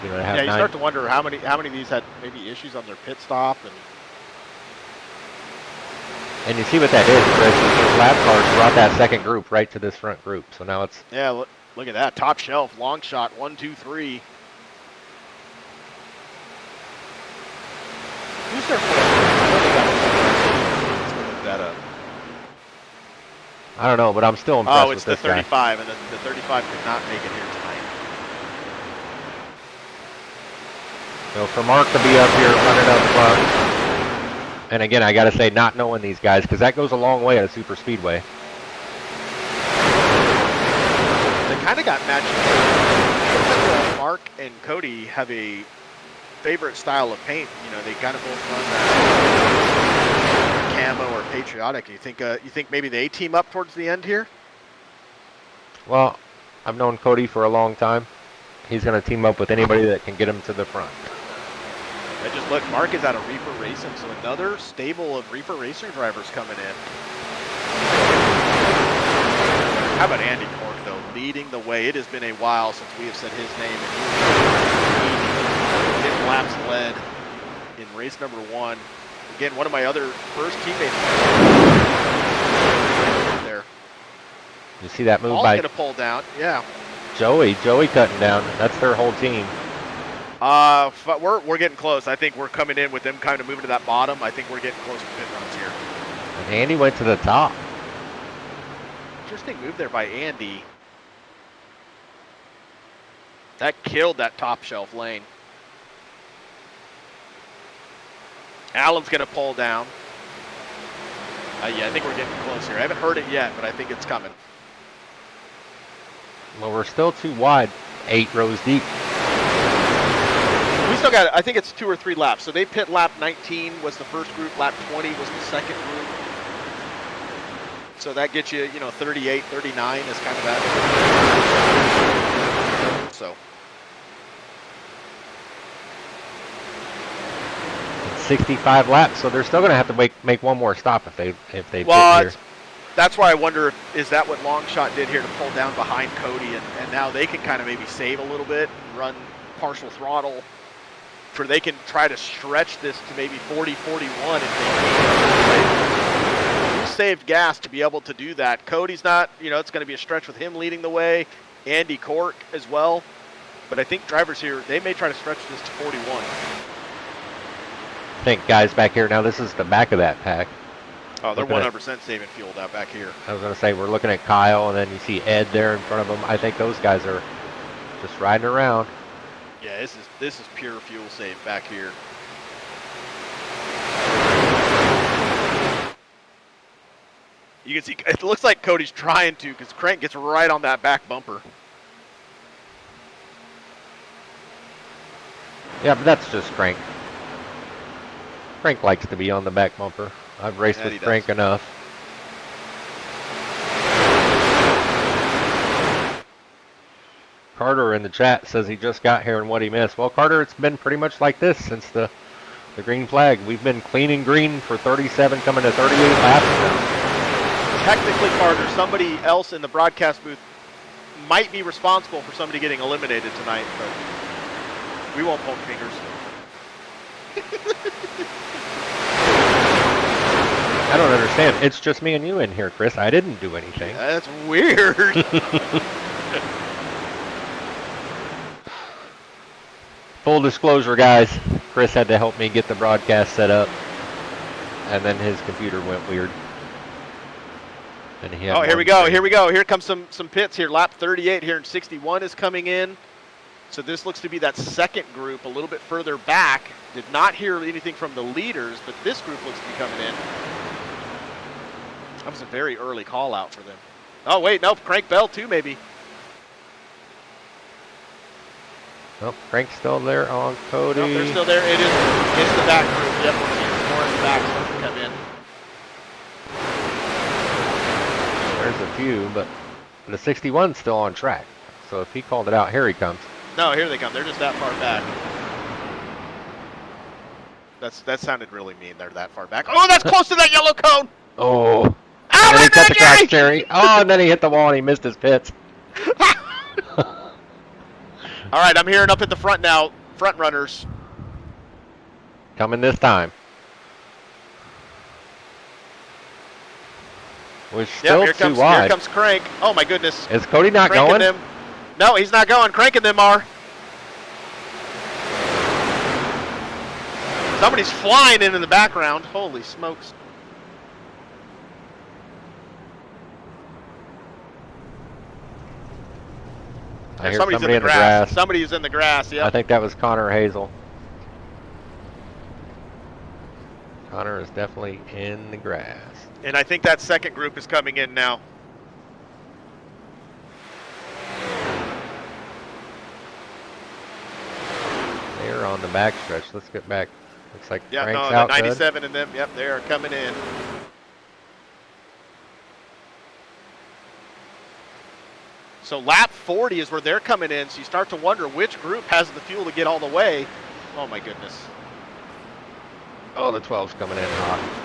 You know, you start to wonder how many of these had maybe issues on their pit stop, and you see what that is, Chris. Those lap cars brought that second group right to this front group. So now it's look at that top shelf, long shot, 1, 2, 3. Who's their fourth? Let's look that up. I don't know, but I'm still impressed with this guy. Oh, it's the 35, and the 35 could not make it here tonight. So for Mark to be up here running up front, and again, I got to say, not knowing these guys, because that goes a long way at a super speedway. They kind of got matched. Mark and Cody have a favorite style of paint. You know, they kind of both run that camo or patriotic. You think maybe they team up towards the end here? Well, I've known Cody for a long time. He's going to team up with anybody that can get him to the front. I just look, Mark is out of Reaper Racing, so another stable of Reaper Racing drivers coming in. How about Andy Cork, though, leading the way? It has been a while since we have said his name. And he laps led in race number 1. Again, one of my other first teammates there. You see that move Paul's by going to pull down, yeah. Joey cutting down. That's their whole team. We're getting close. I think we're coming in with them kind of moving to that bottom. I think we're getting close to pit runs here. And Andy went to the top. Interesting move there by Andy. That killed that top shelf lane. Allen's going to pull down. Yeah, I think we're getting close here. I haven't heard it yet, but I think it's coming. Well, we're still too wide, 8 rows deep. We still got, I think it's 2 or 3 laps. So they pit lap 19 was the first group, lap 20 was the second group. So that gets you, 38, 39 is kind of that. So. 65 laps, so they're still going to have to make one more stop if they pit here. That's why I wonder, is that what Longshot did here to pull down behind Cody, and now they can kind of maybe save a little bit and run partial throttle, for they can try to stretch this to maybe 40, 41 if they can. He saved gas to be able to do that. Cody's not, it's going to be a stretch with him leading the way, Andy Cork as well, but I think drivers here, they may try to stretch this to 41. I think guys back here, now this is the back of that pack. Oh, they're 100% saving fuel out back here. I was going to say, we're looking at Kyle, and then you see Ed there in front of him. I think those guys are just riding around. Yeah, this is pure fuel save back here. You can see it looks like Cody's trying to because Crank gets right on that back bumper. Yeah, but that's just Crank. Crank likes to be on the back bumper. I've raced with Crank enough. Carter in the chat says he just got here and what he missed. Well, Carter, it's been pretty much like this since the green flag. We've been cleaning green for 37, coming to 38 laps now. Technically, Carter, somebody else in the broadcast booth might be responsible for somebody getting eliminated tonight, but we won't poke fingers. I don't understand. It's just me and you in here, Chris. I didn't do anything. That's weird. Full disclosure, guys, Chris had to help me get the broadcast set up, and then his computer went weird. And he had here we go. Here we go. Here comes some pits here. Lap 38 here in 61 is coming in. So this looks to be that second group a little bit further back. Did not hear anything from the leaders, but this group looks to be coming in. That was a very early call out for them. Oh, wait, no, Crank Bell too, maybe. Nope, Crank's still there on Cody. Nope, they're still there. It's the back group. Yep, more in the back starting to come in. There's a few, but the 61's still on track. So if he called it out, here he comes. No, here they come. They're just that far back. That sounded really mean. They're that far back. Oh, that's close to that yellow cone. Oh. And then he cut the cross cherry. Oh, and then he hit the wall and he missed his pits. All right, I'm hearing up at the front now. Front runners. Coming this time. We're still too wide. Here comes Crank. Oh, my goodness. Is Cody not going? Them. No, he's not going. Cranking them are. Somebody's flying in the background. Holy smokes. I hear somebody in the grass. Somebody's in the grass, yeah. I think that was Connor Hazel. Connor is definitely in the grass. And I think that second group is coming in now. They're on the back stretch. Let's get back. Looks like yeah, Frank's no, out the 97 and them. Yep, they are coming in. So lap 40 is where they're coming in. So you start to wonder which group has the fuel to get all the way. Oh my goodness. Oh, the 12's coming in hot.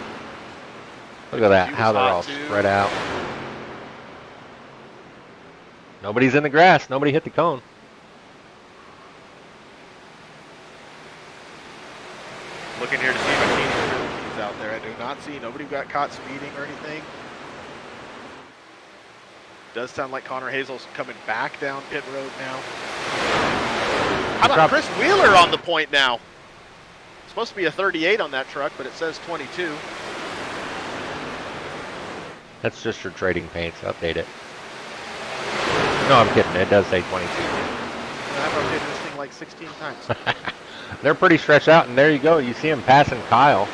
Look at that, how they're all spread out. Nobody's in the grass. Nobody hit the cone. Looking here to see if I see any penalties out there. I do not see. Nobody got caught speeding or anything. Does sound like Connor Hazel's coming back down pit road now. How about Chris Wheeler on the point now? It's supposed to be a 38 on that truck, but it says 22. That's just your trading paints. Update it. No, I'm kidding. It does say 22. I've updated this thing like 16 times. They're pretty stretched out, and there you go. You see him passing Kyle.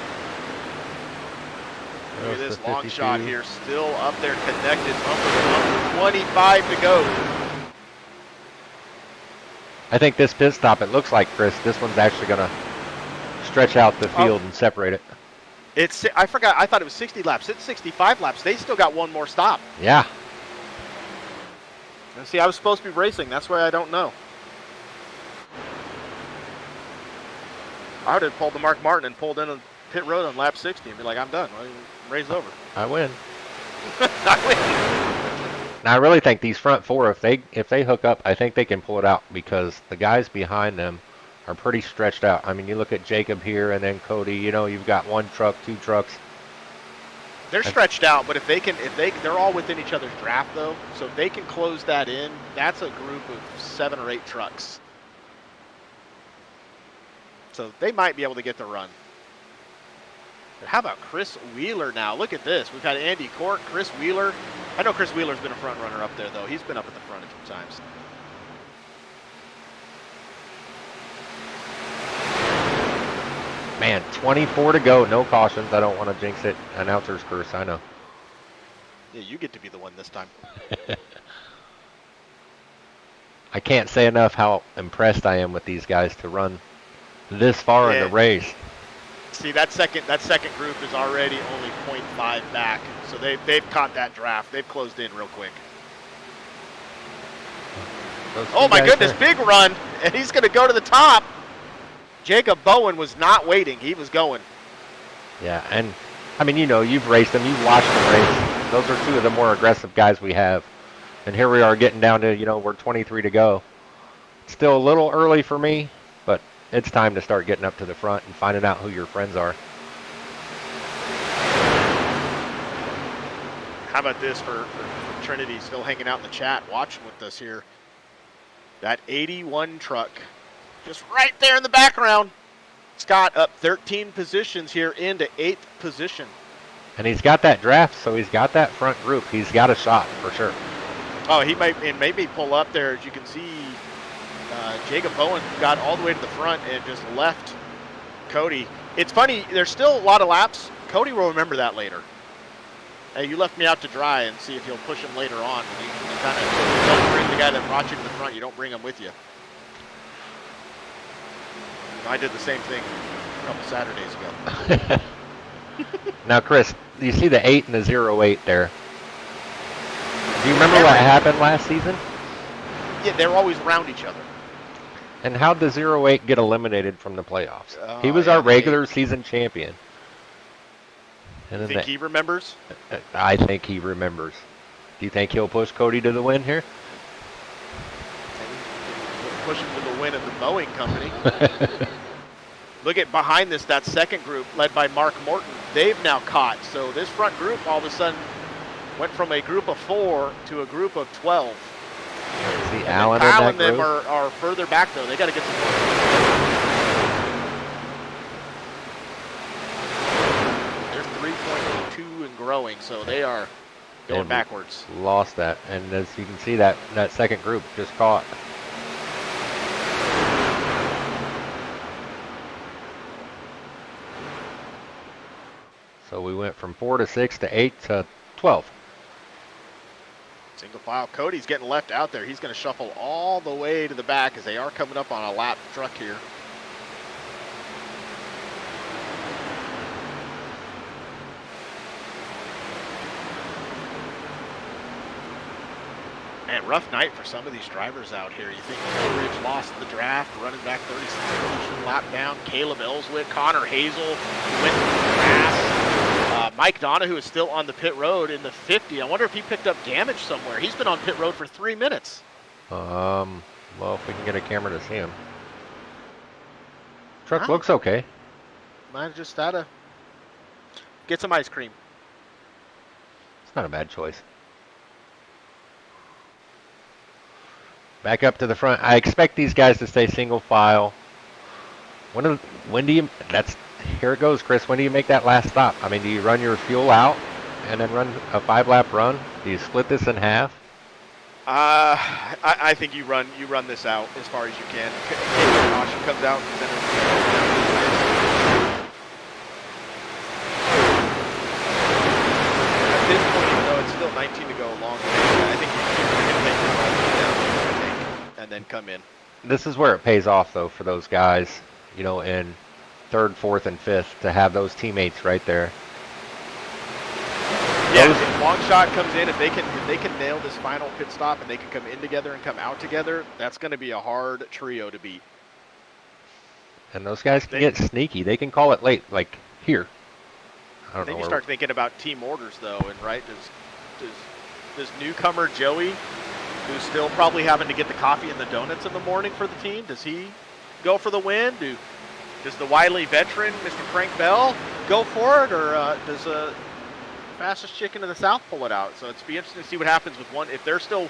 Look at this long shot here, still up there connected, bumper 25 to go. I think this pit stop, it looks like, Chris, this one's actually going to stretch out the field and separate it. I forgot, I thought it was 60 laps. It's 65 laps. They still got one more stop. Yeah. And see, I was supposed to be racing. That's why I don't know. I would have pulled the Mark Martin and pulled in a pit road on lap 60 and be like, I'm done. Well, race over. I win. I win. Now, I really think these front four, if they hook up, I think they can pull it out because the guys behind them are pretty stretched out. I mean, you look at Jacob here and then Cody, you know, you've got one truck, two trucks. They're stretched out, but they're all within each other's draft though. So if they can close that in, that's a group of 7 or 8 trucks. So they might be able to get the run. But how about Chris Wheeler now? Look at this. We've got Andy Court, Chris Wheeler. I know Chris Wheeler's been a front runner up there though. He's been up at the front a few times. Man, 24 to go, no cautions. I don't want to jinx it. Announcer's curse, I know. Yeah, you get to be the one this time. I can't say enough how impressed I am with these guys to run this far in the Yeah. race. See, that second group is already only 0.5 back, so they've caught that draft. They've closed in real quick. Oh my goodness, big run, and he's going to go to the top. Jacob Bowen was not waiting; he was going. Yeah, and I mean, you've raced them, you've watched them race. Those are two of the more aggressive guys we have. And here we are getting down to, we're 23 to go. Still a little early for me, but it's time to start getting up to the front and finding out who your friends are. How about this for Trinity still hanging out in the chat, watching with us here. That 81 truck, just right there in the background. Scott up 13 positions here into 8th position. And he's got that draft, so he's got that front group. He's got a shot for sure. Oh, he might maybe pull up there. As you can see, Jacob Bowen got all the way to the front and just left Cody. It's funny, there's still a lot of laps. Cody will remember that later. Hey, you left me out to dry, and see if he'll push him later on. You kind of don't bring the guy that brought you to the front. You don't bring him with you. I did the same thing a couple Saturdays ago. Now, Chris, you see the 8 and the 08 there. Do you remember what happened last season? Yeah, they're always around each other. And how'd the 08 get eliminated from the playoffs? He was our regular season champion. And you think he remembers? I think he remembers. Do you think he'll push Cody to the win here? Push him to the win of the Boeing company. Look at behind this, that second group led by Mark Morton. They've now caught. So this front group all of a sudden went from a group of 4 to a group of 12. See Allen Kyle in and that them group? are further back, though. They got to get some more. They're 3.2 and growing, so they are going backwards. Lost that, and as you can see, that second group just caught. So we went from 4 to 6 to 8 to 12. Single file. Cody's getting left out there. He's going to shuffle all the way to the back as they are coming up on a lap truck here. Man, rough night for some of these drivers out here. You think Ridge lost the draft, running back 36th position, lap down. Caleb Ellswick, Connor Hazel went to the grass. Mike Donahue is still on the pit road in the 50. I wonder if he picked up damage somewhere. He's been on pit road for 3 minutes. Well, if we can get a camera to see him. Truck looks okay. Might just had to get some ice cream. It's not a bad choice. Back up to the front. I expect these guys to stay single file. When do you? Here it goes, Chris. When do you make that last stop? I mean, do you run your fuel out and then run a 5-lap run? Do you split this in half? I think you run this out as far as you can. Caution comes out. And then at this point, even though it's still 19 to go along, I think you're going to take your down, and then come in. This is where it pays off, though, for those guys, in 3rd, 4th, and 5th to have those teammates right there. Yeah, if long shot comes in, if they can nail this final pit stop and they can come in together and come out together, that's going to be a hard trio to beat. And those guys can get sneaky. They can call it late, like here. I don't know. Then you start thinking about team orders, though, and right, does newcomer Joey, who's still probably having to get the coffee and the donuts in the morning for the team, does he go for the win? Does the wily veteran, Mr. Frank Bell, go for it, or does fastest chicken in the South pull it out? So it's be interesting to see what happens with one. If they're still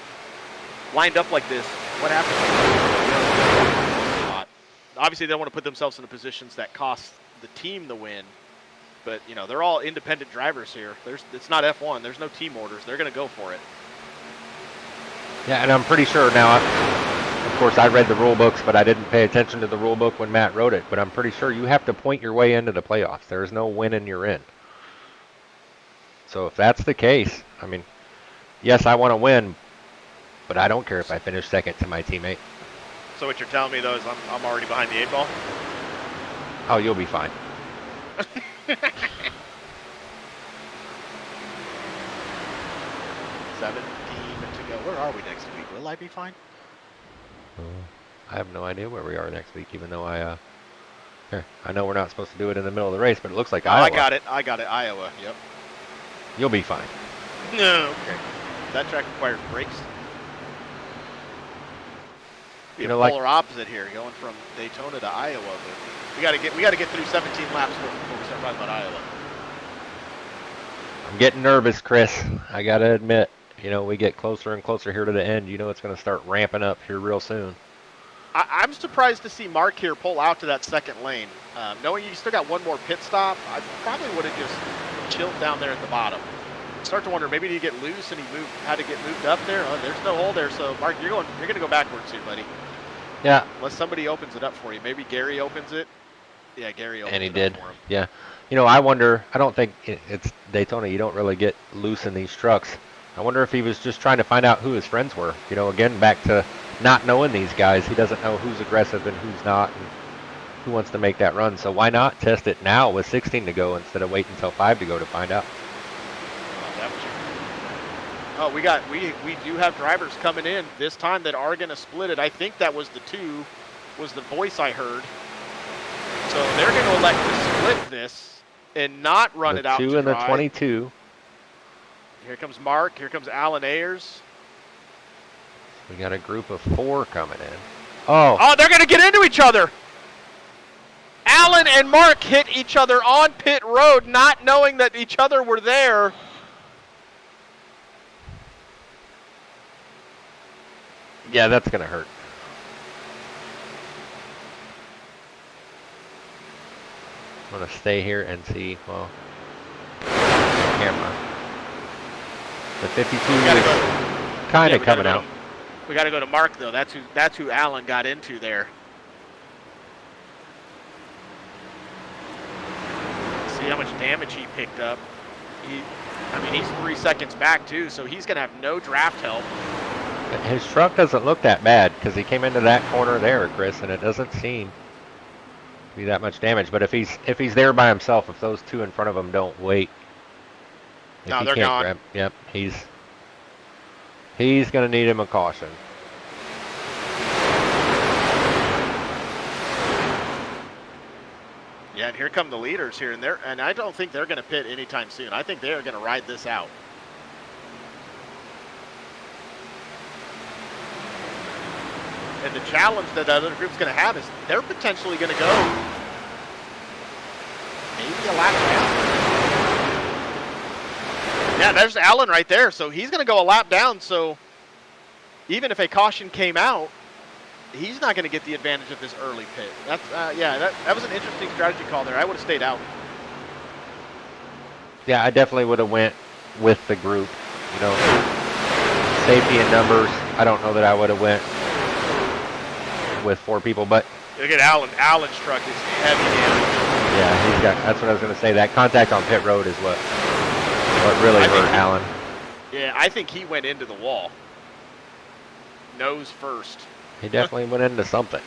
lined up like this, what happens? Obviously, they don't want to put themselves in the positions that cost the team the win. But, they're all independent drivers here. It's not F1. There's no team orders. They're going to go for it. Yeah, and I'm pretty sure now, of course, I read the rule books, but I didn't pay attention to the rule book when Matt wrote it. But I'm pretty sure you have to point your way into the playoffs. There is no win and you're in. So if that's the case, I mean, yes, I want to win, but I don't care if I finish second to my teammate. So what you're telling me though is I'm already behind the 8 ball. Oh, you'll be fine. 17 to go. Where are we next week? Will I be fine? I have no idea where we are next week, even though here, I know we're not supposed to do it in the middle of the race, but it looks like Iowa. I got it. Iowa. Yep. You'll be fine. No. Okay. That track requires brakes. Be a polar opposite here, going from Daytona to Iowa. But we got to get through 17 laps before we start talking about Iowa. I'm getting nervous, Chris. I got to admit. We get closer and closer here to the end. It's going to start ramping up here real soon. I'm surprised to see Mark here pull out to that second lane. Knowing you still got one more pit stop, I probably would have just chilled down there at the bottom. Start to wonder, maybe did he get loose and he had to get moved up there? Oh, there's no hole there, so Mark, you're going to go backwards here, buddy. Yeah. Unless somebody opens it up for you. Maybe Gary opens it. Yeah, Gary opens it. And he did. For him. Yeah. I wonder. I don't think it's Daytona. You don't really get loose in these trucks. I wonder if he was just trying to find out who his friends were. Again, back to not knowing these guys. He doesn't know who's aggressive and who's not, and who wants to make that run. So why not test it now with 16 to go instead of waiting until 5 to go to find out? Oh, we do have drivers coming in this time that are going to split it. I think that was the voice I heard. So they're going to elect to split this and not run it out to 2 and the 22. Here comes Mark. Here comes Alan Ayers. We got a group of 4 coming in. Oh, they're going to get into each other. Alan and Mark hit each other on pit road, not knowing that each other were there. Yeah, that's going to hurt. I'm going to stay here and see, camera. The 52 is kind of coming out. We got to go to Mark, though. That's who Alan got into there. See how much damage he picked up. He's 3 seconds back, too, so he's going to have no draft help. His truck doesn't look that bad because he came into that corner there, Chris, and it doesn't seem to be that much damage. But if he's there by himself, if those 2 in front of him don't wait, no, they're gone. Yep, he's going to need him a caution. Yeah, and here come the leaders here, and I don't think they're going to pit anytime soon. I think they are going to ride this out. And the challenge that other group's going to have is they're potentially going to go maybe a lap down. Yeah, there's Allen right there. So he's going to go a lap down. So even if a caution came out, he's not going to get the advantage of this early pit. That's that was an interesting strategy call there. I would have stayed out. Yeah, I definitely would have went with the group. Safety in numbers. I don't know that I would have went with 4 people, but look at Allen. Allen's truck is heavy damage. Yeah, that's what I was going to say. That contact on pit road is what really hurt Allen. Yeah, I think he went into the wall. Nose first. He definitely went into something.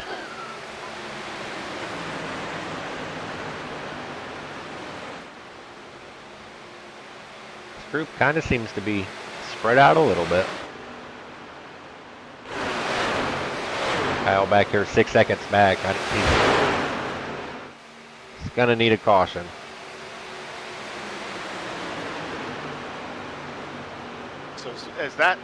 This group kind of seems to be spread out a little bit. Kyle back here, 6 seconds back. He's going to need a caution. So as that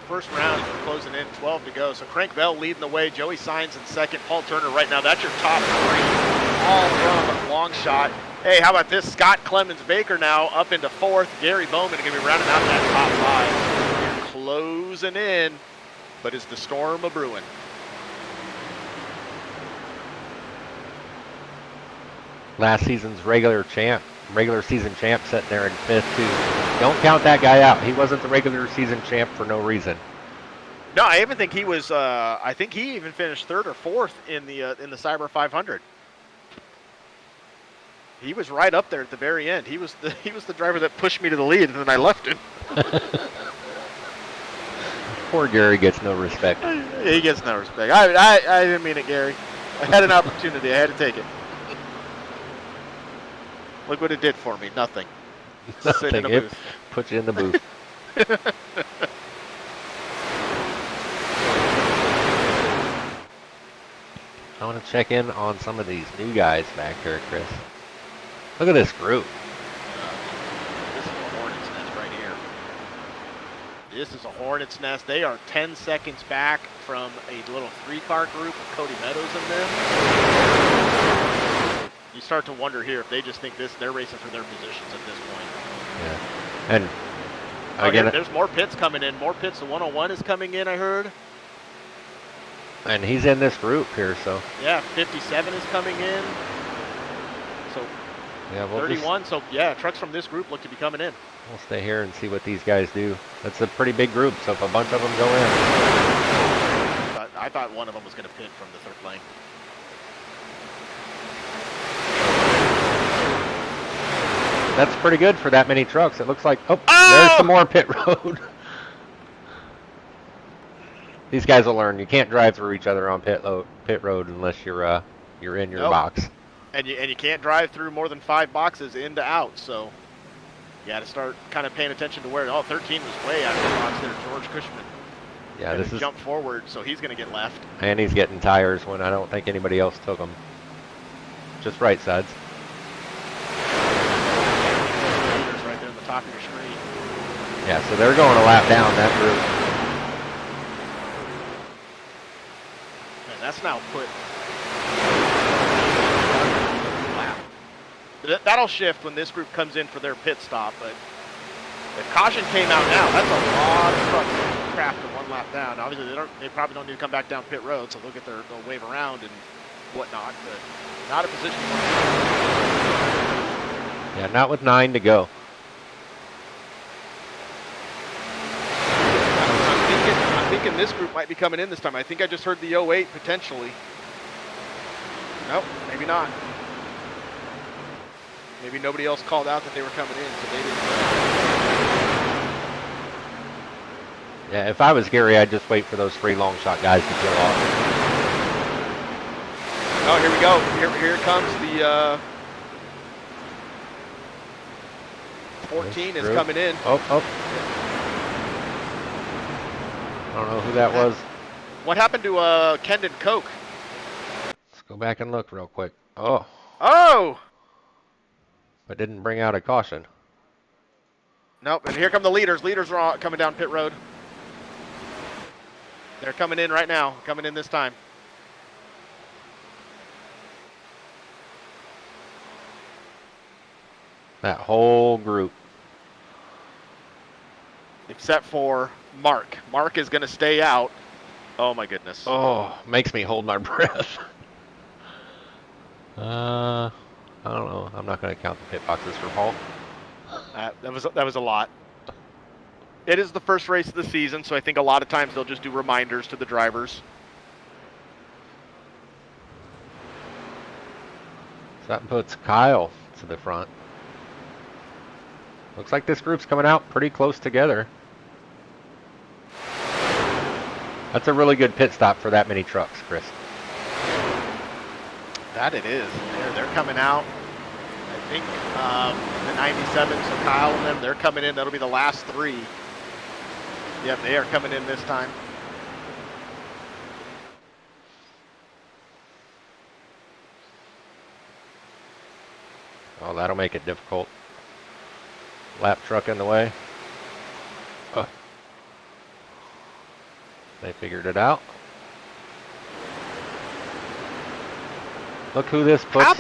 first round is closing in, 12 to go. So Crank Bell leading the way. Joey Signs in second. Paul Turner right now. That's your top 3. All from long shot. Hey, how about this? Scott Clemens Baker now up into 4th. Gary Bowman going to be rounding out that top 5. Closing in, but is the storm a-brewing? Last season's regular season champ sitting there in 5th too. Don't count that guy out. He wasn't the regular season champ for no reason. No, I even think he was. I think he even finished 3rd or 4th in the Cyber 500. He was right up there at the very end. He was the driver that pushed me to the lead, and then I left him. Poor Gary gets no respect. He gets no respect. I didn't mean it, Gary. I had an opportunity. I had to take it. Look what it did for me. Nothing. Sit in a booth. Put you in the booth. I want to check in on some of these new guys back here, Chris. Look at this group. This is a hornet's nest right here. This is a hornet's nest. They are 10 seconds back from a little 3-car group with Cody Meadows in them. You start to wonder here if they just think they're racing for their positions at this point. Yeah. And again, there's more pits coming in. More pits. The 101 is coming in, I heard. And he's in this group here, so. Yeah, 57 is coming in. So yeah, 31. So yeah, trucks from this group look to be coming in. We'll stay here and see what these guys do. That's a pretty big group, so if a bunch of them go in. I thought one of them was going to pit from the 3rd lane. That's pretty good for that many trucks. It looks like, there's some more pit road. These guys will learn. You can't drive through each other on pit road unless you're in your box. And you can't drive through more than 5 boxes in to out. So you got to start kind of paying attention to where. 13 was way out of the box there. George Cushman. Yeah, this is jump forward, so he's going to get left. And he's getting tires when I don't think anybody else took them. Just right sides. Right there in the top of your screen. Yeah, so they're going a lap down that group. And that's now put. Wow. That'll shift when this group comes in for their pit stop, but if caution came out now, that's a lot of trucks craft in 1 lap down. Obviously, they probably don't need to come back down pit road, so they'll wave around and whatnot, but not a position. Yeah, not with 9 to go. I'm thinking this group might be coming in this time. I think I just heard the 08 potentially. Nope, maybe not. Maybe nobody else called out that they were coming in, so they didn't. Yeah, if I was Gary, I'd just wait for those 3 long shot guys to peel off. Oh, here we go. Here comes the 14 is coming in. Oh. I don't know who that was. What happened to Kendon Koch? Let's go back and look real quick. Oh! But didn't bring out a caution. Nope, and here come the leaders. Leaders are coming down pit road. They're coming in right now. Coming in this time. That whole group. Except for Mark. Mark is going to stay out. Oh, my goodness. Oh, makes me hold my breath. I don't know. I'm not going to count the pit boxes for Paul. That was a lot. It is the first race of the season, so I think a lot of times they'll just do reminders to the drivers. So that puts Kyle to the front. Looks like this group's coming out pretty close together. That's a really good pit stop for that many trucks, Chris. That it is. They're coming out. I think the 97, so Kyle and them, they're coming in. That'll be the last 3. Yep, they are coming in this time. Oh, that'll make it difficult. Lap truck in the way. They figured it out. Look who this puts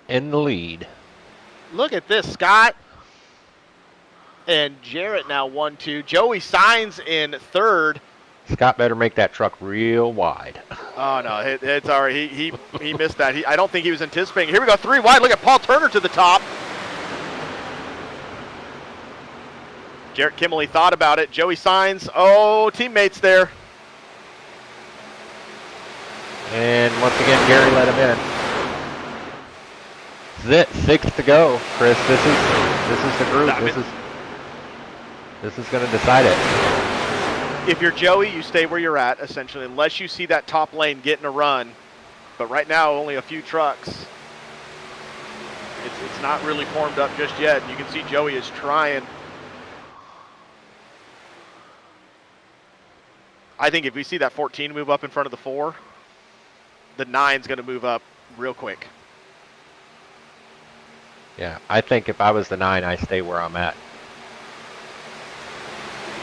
in the lead. Look at this, Scott. And Jarrett now 1-2. Joey Signs in 3rd. Scott better make that truck real wide. Oh, no, it's all right. He missed that. I don't think he was anticipating. Here we go, 3 wide. Look at Paul Turner to the top. Jarrett Kimmelly thought about it. Joey Signs, teammates there. And once again, Gary let him in. is it. 6 to go, Chris. This is the group. This is going to decide it. If you're Joey, you stay where you're at, essentially, unless you see that top lane getting a run. But right now, only a few trucks. It's not really formed up just yet. You can see Joey is trying. I think if we see that 14 move up in front of the 4, the 9's going to move up real quick. Yeah, I think if I was the 9, I stay where I'm at.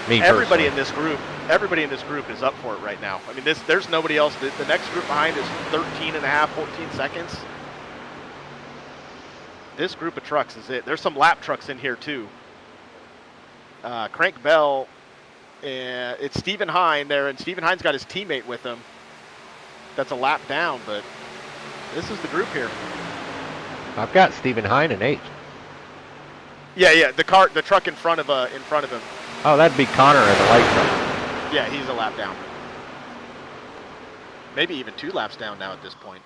Everybody in this group is up for it right now. I mean, there's nobody else. The next group behind is 13 and a half, 14 seconds. This group of trucks is it. There's some lap trucks in here too. Crank Bell, it's Stephen Hine there, and Stephen Hine's got his teammate with him. That's a lap down, but this is the group here. I've got Stephen Hine in 8. Yeah, the truck in front of him. Oh, that'd be Connor in the light truck. Yeah, he's a lap down. Maybe even 2 laps down now at this point.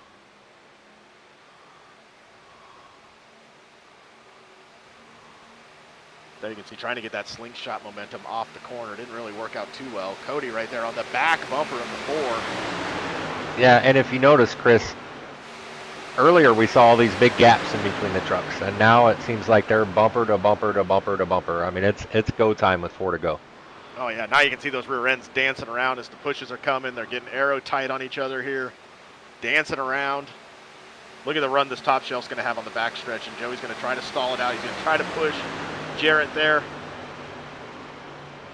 There you can see trying to get that slingshot momentum off the corner. Didn't really work out too well. Cody right there on the back bumper of the 4. Yeah, and if you notice, Chris, earlier we saw all these big gaps in between the trucks, and now it seems like they're bumper to bumper to bumper to bumper. I mean, it's go time with 4 to go. Oh yeah, now you can see those rear ends dancing around as the pushes are coming. They're getting arrow tight on each other here, dancing around. Look at the run this top shelf's going to have on the backstretch, and Joey's going to try to stall it out. He's going to try to push Jarrett there.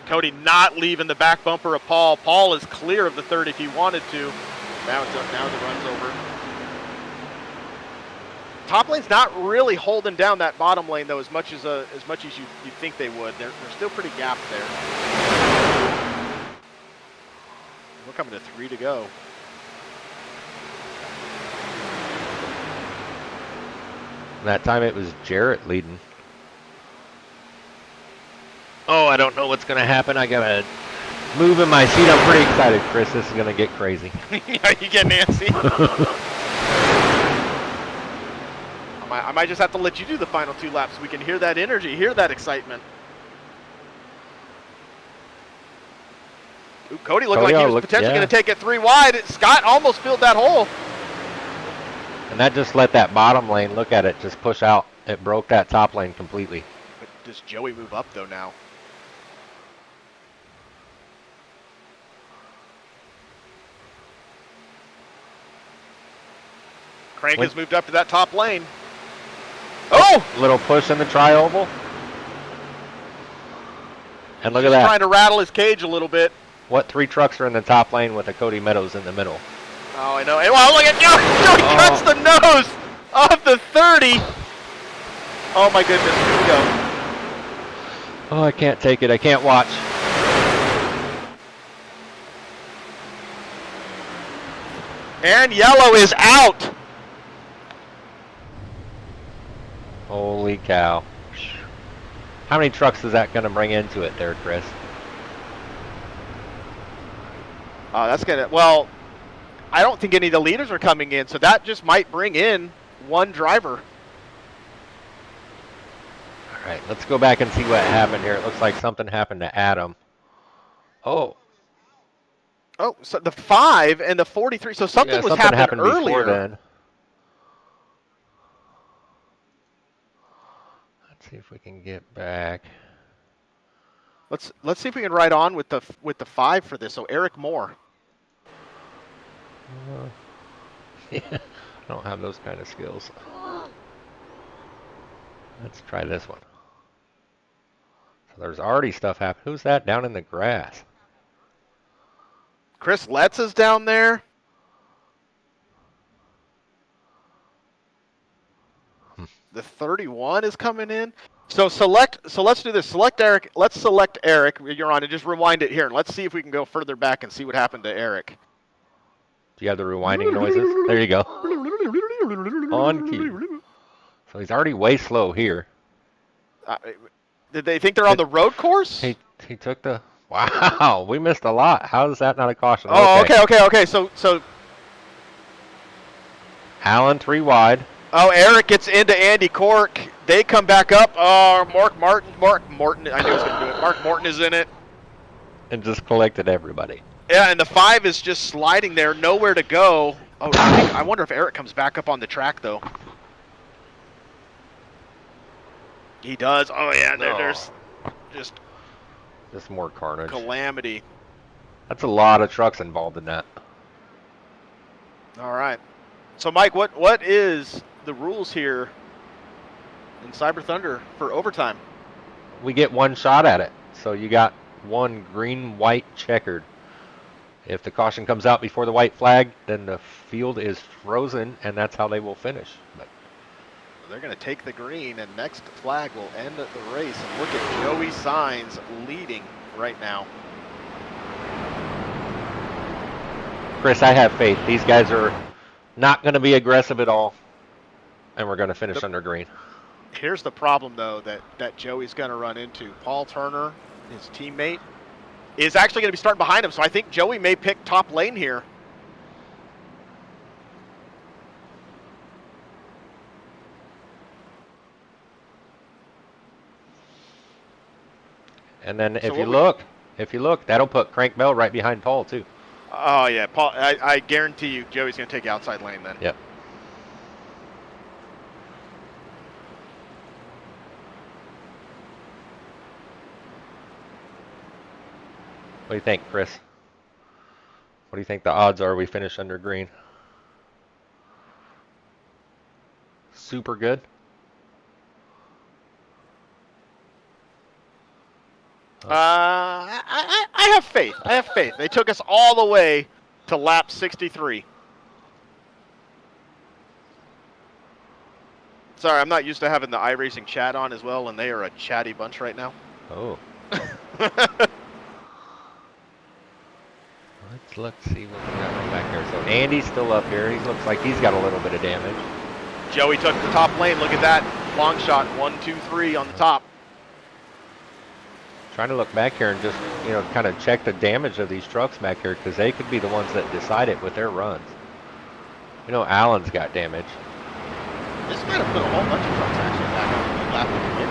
Cody not leaving the back bumper of Paul. Paul is clear of the 3rd if he wanted to. Now the run's over. Top lane's not really holding down that bottom lane though as much as you think they would. They're still pretty gapped there. We're coming to 3 to go. That time it was Jarrett leading. Oh, I don't know what's going to happen. I got to move in my seat. I'm pretty excited, Chris. This is going to get crazy. Yeah, you get Nancy. I might just have to let you do the final 2 laps so we can hear that energy, hear that excitement. Ooh, Cody looked like he was potentially going to take it 3 wide. Scott almost filled that hole. And that just let that bottom lane, look at it, just push out. It broke that top lane completely. But does Joey move up though now? Crank has moved up to that top lane. Oh! Little push in the tri-oval. And look at that. Trying to rattle his cage a little bit. What 3 trucks are in the top lane with a Cody Meadows in the middle? Oh, I know. And well, look at Joey cuts the nose of the 30. Oh my goodness, here we go. Oh, I can't take it. I can't watch. And yellow is out. Holy cow. How many trucks is that going to bring into it there, Chris? Oh, that's going to, well, I don't think any of the leaders are coming in, so that just might bring in 1 driver. All right, let's go back and see what happened here. It looks like something happened to Adam. Oh. Oh, so the 5 and the 43, so something was happening earlier. Then. Let's see if we can get back. Let's see if we can ride on with the 5 for this. So Eric Moore. Yeah, I don't have those kind of skills. Let's try this one. So there's already stuff happening. Who's that down in the grass? Chris Letts is down there. The 31 is coming in. So let's do this. Select Eric. Let's select Eric. You're on, and just rewind it here, and let's see if we can go further back and see what happened to Eric. Do you have the rewinding noises? There you go. On key. So he's already way slow here. Did they think they're on the road course? He took the... Wow, we missed a lot. How is that not a caution? Oh, okay. So Allen 3 wide. Oh, Eric gets into Andy Cork. They come back up. Oh, Mark Morton. I knew he was going to do it. Mark Morton is in it. And just collected everybody. Yeah, and the 5 is just sliding there, nowhere to go. Oh, I wonder if Eric comes back up on the track, though. He does. Oh, yeah, there's just more carnage. Calamity. That's a lot of trucks involved in that. All right. So, Mike, what is the rules here in Cyber Thunder for overtime? We get one shot at it. So you got one green, white, checkered. If the caution comes out before the white flag, then the field is frozen, and that's how they will finish. But they're going to take the green, and next flag will end the race. And look at Joey Signs leading right now. Chris, I have faith. These guys are not going to be aggressive at all, and we're going to finish under green. Here's the problem, though, that Joey's going to run into. Paul Turner, his teammate, is actually going to be starting behind him, so I think Joey may pick top lane here. And then if you look, that'll put Crank Bell right behind Paul, too. Oh, yeah. Paul, I guarantee you Joey's going to take outside lane then. Yep. What do you think, Chris? What do you think the odds are we finish under green? Super good. I have faith. I have faith. They took us all the way to lap 63. Sorry, I'm not used to having the iRacing chat on as well, and they are a chatty bunch right now. Oh. Let's see what we got back there. So Andy's still up here. He looks like he's got a little bit of damage. Joey took the top lane. Look at that. Long shot. 1, 2, 3 on the top. Trying to look back here and just, kind of check the damage of these trucks back here, because they could be the ones that decide it with their runs. Allen's got damage. This might have put a whole bunch of trucks actually back on the lap of the mid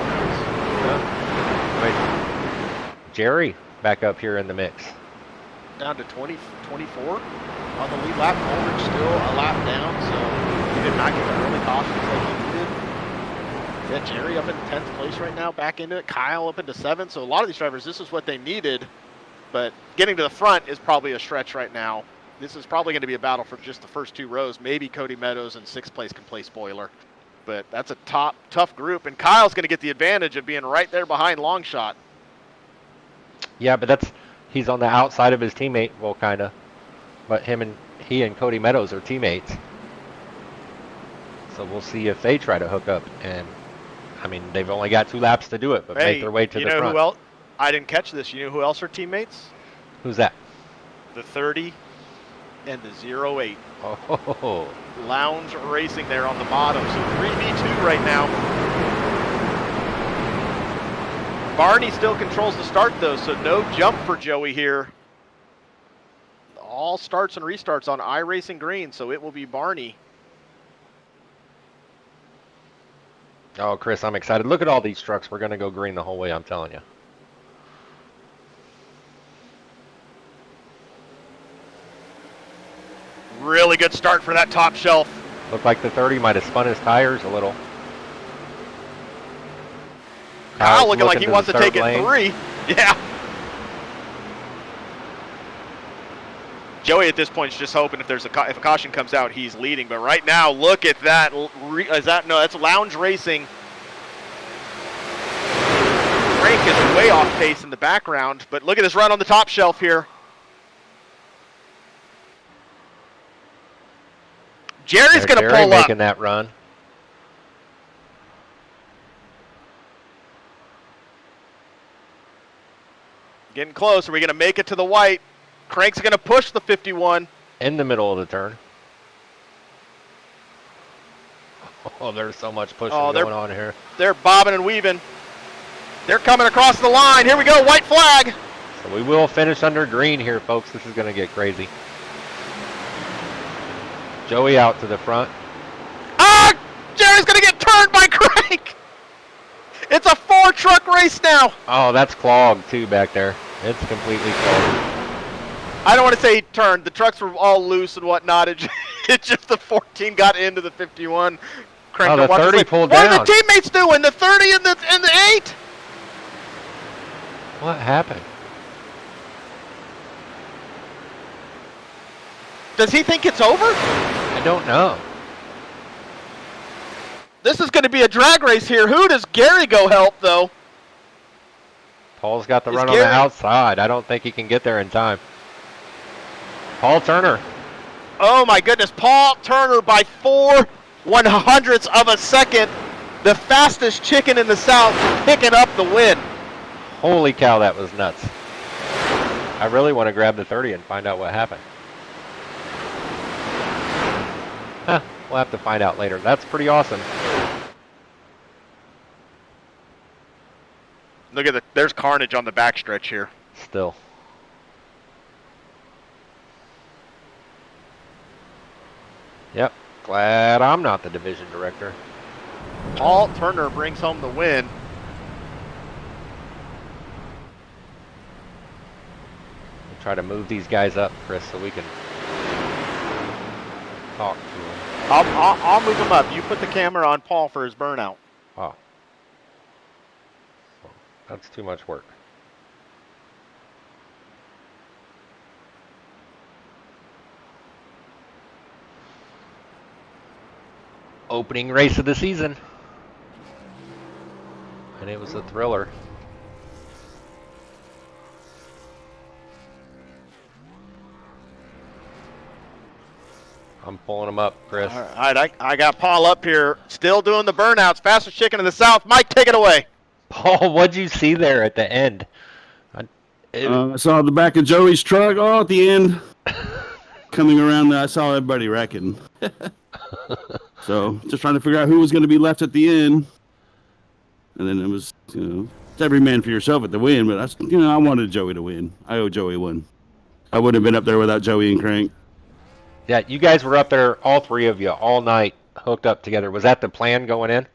rounds. Jerry back up here in the mix. Down to 24 on the lead lap. Ulrich still a lap down, so he did not get the early cautions like he needed. Yeah, Jerry up in 10th place right now, back into it. Kyle up into 7th. So a lot of these drivers, this is what they needed. But getting to the front is probably a stretch right now. This is probably going to be a battle for just the first 2 rows. Maybe Cody Meadows in 6th place can play spoiler. But that's a tough group. And Kyle's going to get the advantage of being right there behind Longshot. Yeah, but he's on the outside of his teammate, well, kind of. But he and Cody Meadows are teammates. So we'll see if they try to hook up. And, they've only got 2 laps to do it, but make their way to the front. You know who else? I didn't catch this. You know who else are teammates? Who's that? The 30 and the 08. Oh. Lounge Racing there on the bottom. So 3v2 right now. Barney still controls the start, though, so no jump for Joey here. All starts and restarts on iRacing Green, so it will be Barney. Oh, Chris, I'm excited. Look at all these trucks. We're going to go green the whole way, I'm telling you. Really good start for that top shelf. Looked like the 30 might have spun his tires a little. Kyle looking like he wants to take it 3. Yeah. Joey at this point is just hoping if a caution comes out, he's leading. But right now, look at that. That's Lounge Racing. Frank is way off pace in the background, but look at this run on the top shelf here. Jerry's going to pull up. Making that run. Getting close. Are we going to make it to the white? Crank's going to push the 51. In the middle of the turn. Oh, there's so much pushing going on here. They're bobbing and weaving. They're coming across the line. Here we go, white flag. So we will finish under green here, folks. This is going to get crazy. Joey out to the front. race now. Oh, that's clogged too back there. It's completely clogged. I don't want to say he turned. The trucks were all loose and whatnot. It just the 14 got into the 51. Cranked Oh, up, the 30 pulled what down. are the teammates doing? The 30 and the 8? What happened? Does he think it's over? I don't know. This is going to be a drag race here. Who does Gary go help, though? Paul's got the Is run on the Gary- outside. I don't think he can get there in time. Paul Turner. Oh, my goodness. Paul Turner by 4/100ths of a second. The fastest chicken in the South picking up the win. Holy cow, that was nuts. I really want to grab the 30 and find out what happened. Huh, we'll have to find out later. That's pretty awesome. Look at there's carnage on the backstretch here. Still. Yep. Glad I'm not the division director. Paul Turner brings home the win. We'll try to move these guys up, Chris, so we can talk to them. I'll move him up. You put the camera on Paul for his burnout. Oh. That's too much work. Opening race of the season. And it was a thriller. I'm pulling them up, Chris. All right, I got Paul up here, still doing the burnouts. Fastest chicken in the South. Mike, take it away. Paul, what'd you see there at the end? I saw the back of Joey's truck. Oh, at the end, coming around, I saw everybody wrecking. So just trying to figure out who was going to be left at the end. And then it was, it's every man for yourself at the win. But I wanted Joey to win. I owe Joey one. I wouldn't have been up there without Joey and Crank. Yeah, you guys were up there, all three of you, all night, hooked up together. Was that the plan going in?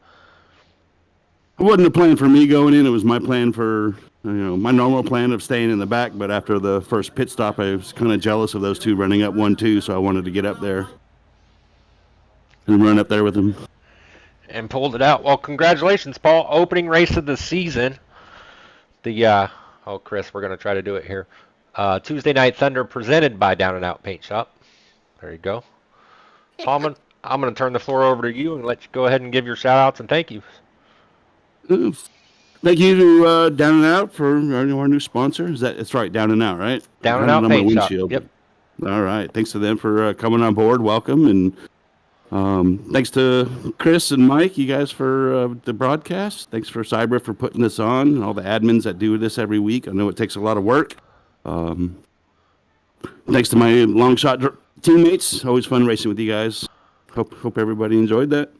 It wasn't a plan for me going in. It was my plan for, my normal plan of staying in the back. But after the first pit stop, I was kind of jealous of those two running up 1-2, so I wanted to get up there and run up there with them. And pulled it out. Well, congratulations, Paul. Opening race of the season. Chris, we're going to try to do it here. Tuesday Night Thunder presented by Down and Out Paint Shop. There you go. Paul, I'm going to turn the floor over to you and let you go ahead and give your shout outs and thank yous. Thank you to Down and Out for our new sponsor. It's right, Down and Out, right? Down and Out Paint Shop. Yep. All right. Thanks to them for coming on board. Welcome. And thanks to Chris and Mike, you guys, for the broadcast. Thanks for Cyber for putting this on and all the admins that do this every week. I know it takes a lot of work. Thanks to my long shot teammates. Always fun racing with you guys. Hope everybody enjoyed that.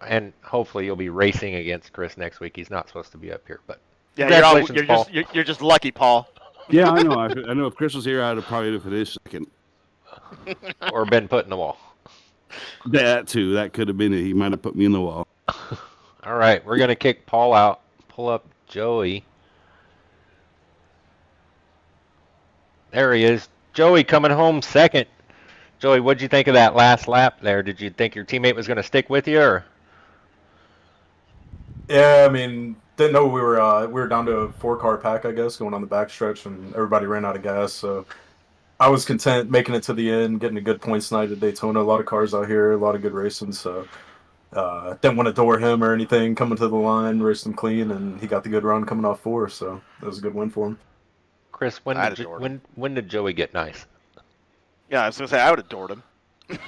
And hopefully you'll be racing against Chris next week. He's not supposed to be up here, but Yeah, congratulations, Paul. You're just lucky, Paul. Yeah, I know. I know if Chris was here, I'd have probably finished second. Or been put in the wall. That too. That could have been it. He might have put me in the wall. All right, we're going to kick Paul out. Pull up Joey. There he is. Joey coming home second. Joey, what'd you think of that last lap there? Did you think your teammate was going to stick with you, or? Yeah, I mean, didn't know we were down to a 4-car pack, I guess, going on the backstretch, and everybody ran out of gas. So I was content making it to the end, getting a good points night at Daytona. A lot of cars out here, a lot of good racing. So didn't want to door him or anything. Coming to the line, raced him clean, and he got the good run coming off 4. So that was a good win for him. Chris, when did Joey get nice? Yeah, I was going to say, I would have adored him.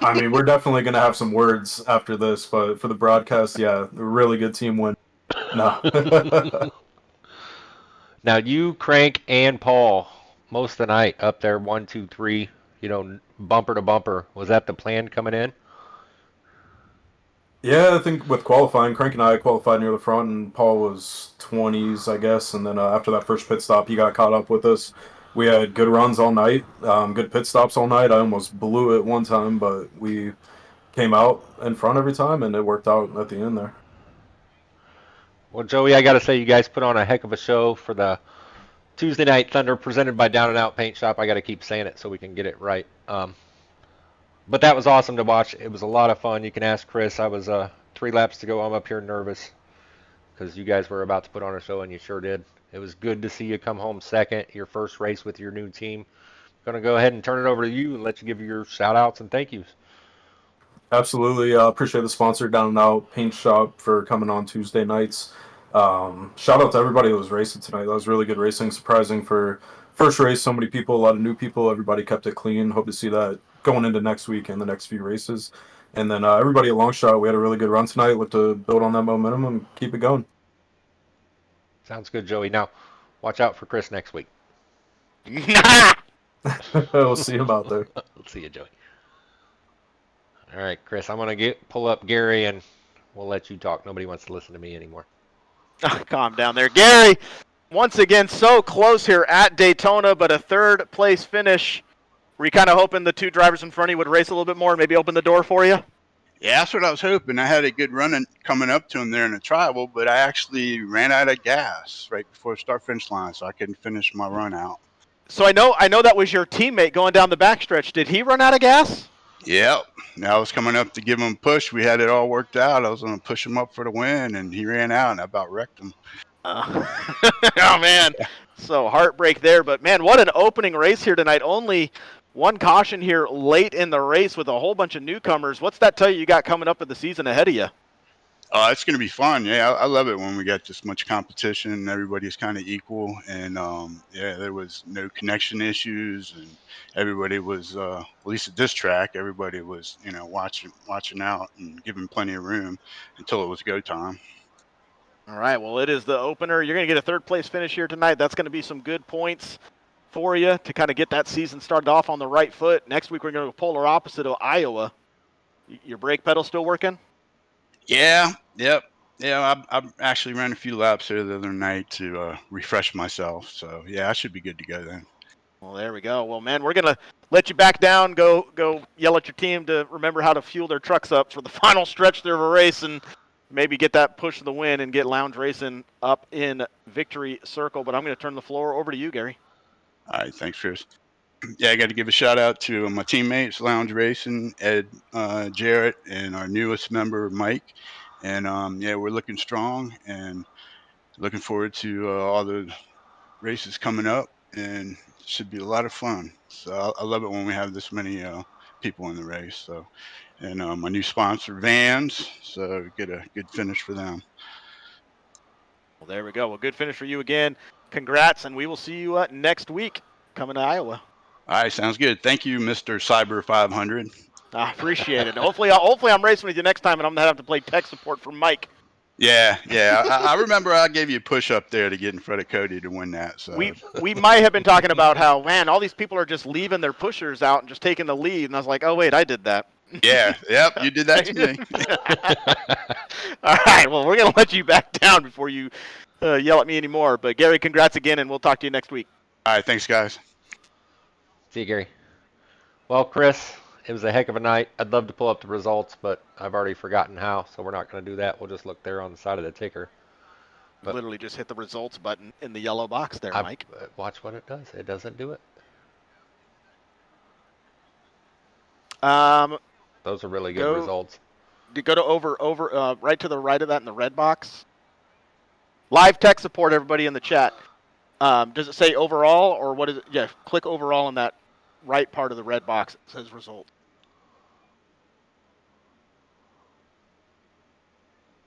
I mean, we're definitely going to have some words after this, but for the broadcast, yeah, a really good team win. No. Now, you, Crank, and Paul, most of the night up there, 1, 2, 3, bumper to bumper. Was that the plan coming in? Yeah, I think with qualifying, Crank and I qualified near the front, and Paul was 20s, I guess. And then after that first pit stop, he got caught up with us. We had good runs all night, good pit stops all night. I almost blew it one time, but we came out in front every time, and it worked out at the end there. Well, Joey, I got to say, you guys put on a heck of a show for the Tuesday Night Thunder presented by Down and Out Paint Shop. I got to keep saying it so we can get it right. But that was awesome to watch. It was a lot of fun. You can ask Chris. I was 3 laps to go. I'm up here nervous because you guys were about to put on a show, and you sure did. It was good to see you come home second, your first race with your new team. Going to go ahead and turn it over to you and let you give your shout-outs and thank yous. Absolutely. Appreciate the sponsor, Down and Out Paint Shop, for coming on Tuesday nights. Shout out to everybody that was racing tonight. That was really good racing. Surprising for first race. So many people, a lot of new people. Everybody kept it clean. Hope to see that going into next week and the next few races. And then everybody at Longshot, we had a really good run tonight. Look to build on that momentum and keep it going. Sounds good, Joey. Now, watch out for Chris next week. We'll see him out there. We'll see you, Joey. All right, Chris, I'm going to pull up Gary, and we'll let you talk. Nobody wants to listen to me anymore. Calm down there. Gary, once again, so close here at Daytona, but a third-place finish. Were you kind of hoping the 2 drivers in front of you would race a little bit more and maybe open the door for you? Yeah, that's what I was hoping. I had a good run coming up to him there in the tribal, but I actually ran out of gas right before the start-finish line, so I couldn't finish my run out. So I know that was your teammate going down the backstretch. Did he run out of gas? Yep. I was coming up to give him a push. We had it all worked out. I was going to push him up for the win, and he ran out, and I about wrecked him. Oh, man. So heartbreak there. But, man, what an opening race here tonight. Only one caution here late in the race with a whole bunch of newcomers. What's that tell you got coming up in the season ahead of you? It's going to be fun. Yeah, I love it when we got this much competition. Everybody's kind of equal, and there was no connection issues, and everybody was at least at this track. Everybody was watching out and giving plenty of room until it was go time. All right. Well, it is the opener. You're going to get a 3rd-place finish here tonight. That's going to be some good points for you to kind of get that season started off on the right foot. Next week we're going to go polar opposite of Iowa. Your brake pedal still working? Yeah, yep. Yeah, I actually ran a few laps there the other night to refresh myself. So, yeah, I should be good to go then. Well, there we go. Well, man, we're going to let you back down, go yell at your team to remember how to fuel their trucks up for the final stretch there of a race and maybe get that push to the win and get Lounge Racing up in victory circle. But I'm going to turn the floor over to you, Gary. All right, thanks, Chris. Yeah, I got to give a shout out to my teammates, Lounge Racing, Ed, Jarrett, and our newest member, Mike. And we're looking strong and looking forward to all the races coming up, and it should be a lot of fun. So I love it when we have this many people in the race. So, and my new sponsor, Vans, so get a good finish for them. Well, there we go. Well, good finish for you again. Congrats, and we will see you next week coming to Iowa. All right, sounds good. Thank you, Mr. Cyber 500. I appreciate it. Hopefully I'm racing with you next time, and I'm going to have to play tech support for Mike. Yeah. I remember I gave you a push up there to get in front of Cody to win that. So we might have been talking about how, man, all these people are just leaving their pushers out and just taking the lead, and I was like, oh, wait, I did that. Yeah, yep, you did that to me. All right, well, we're going to let you back down before you yell at me anymore. But, Gary, congrats again, and we'll talk to you next week. All right, thanks, guys. See you, Gary. Well, Chris, it was a heck of a night. I'd love to pull up the results, but I've already forgotten how, so we're not going to do that. We'll just look there on the side of the ticker. But literally just hit the results button in the yellow box there, Mike. Watch what it does. It doesn't do it. Those are really good results. Go to over right to the right of that in the red box. Live tech support, everybody in the chat. Does it say overall, or what is it? Yeah, click overall in that right part of the red box. It says result.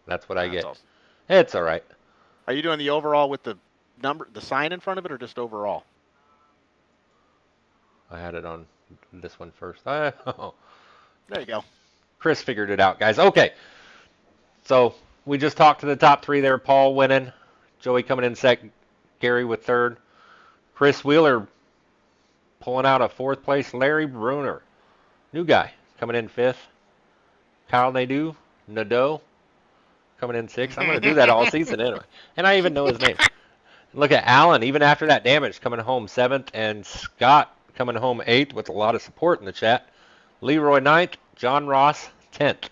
That's what I get. Awesome. It's all right. Are you doing the overall with the number, the sign in front of it, or just overall? I had it on this one first. There you go. Chris figured it out, guys. Okay. So we just talked to the top 3 there. Paul winning. Joey coming in second. Gary with 3rd. Chris Wheeler pulling out a 4th place. Larry Bruner, new guy, coming in 5th. Kyle Nadeau coming in 6th. I'm going to do that all season anyway. And I even know his name. Look at Allen, even after that damage, coming home 7th. And Scott coming home 8th with a lot of support in the chat. Leroy 9th. John Ross 10th.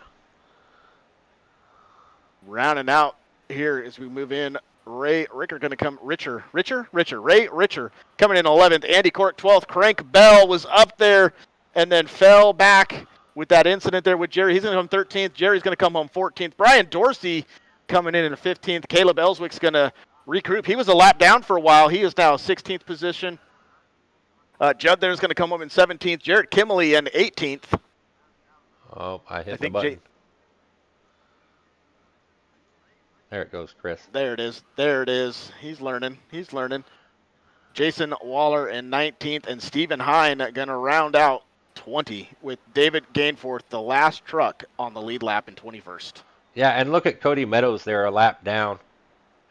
Rounding out here as we move in. Ray Ricker going to come. Ray Richer coming in 11th. Andy Cork 12th. Crank Bell was up there and then fell back with that incident there with Jerry. He's going to come 13th. Jerry's going to come home 14th. Brian Dorsey coming in 15th. Caleb Ellswick's going to regroup. He was a lap down for a while. He is now 16th position. Judd there's going to come home in 17th. Jarrett Kimley in 18th. Oh, I hit the button. There it goes, Chris. There it is. He's learning. Jason Waller in 19th, and Stephen Hine going to round out 20 with David Gainforth, the last truck on the lead lap in 21st. Yeah, and look at Cody Meadows there, a lap down.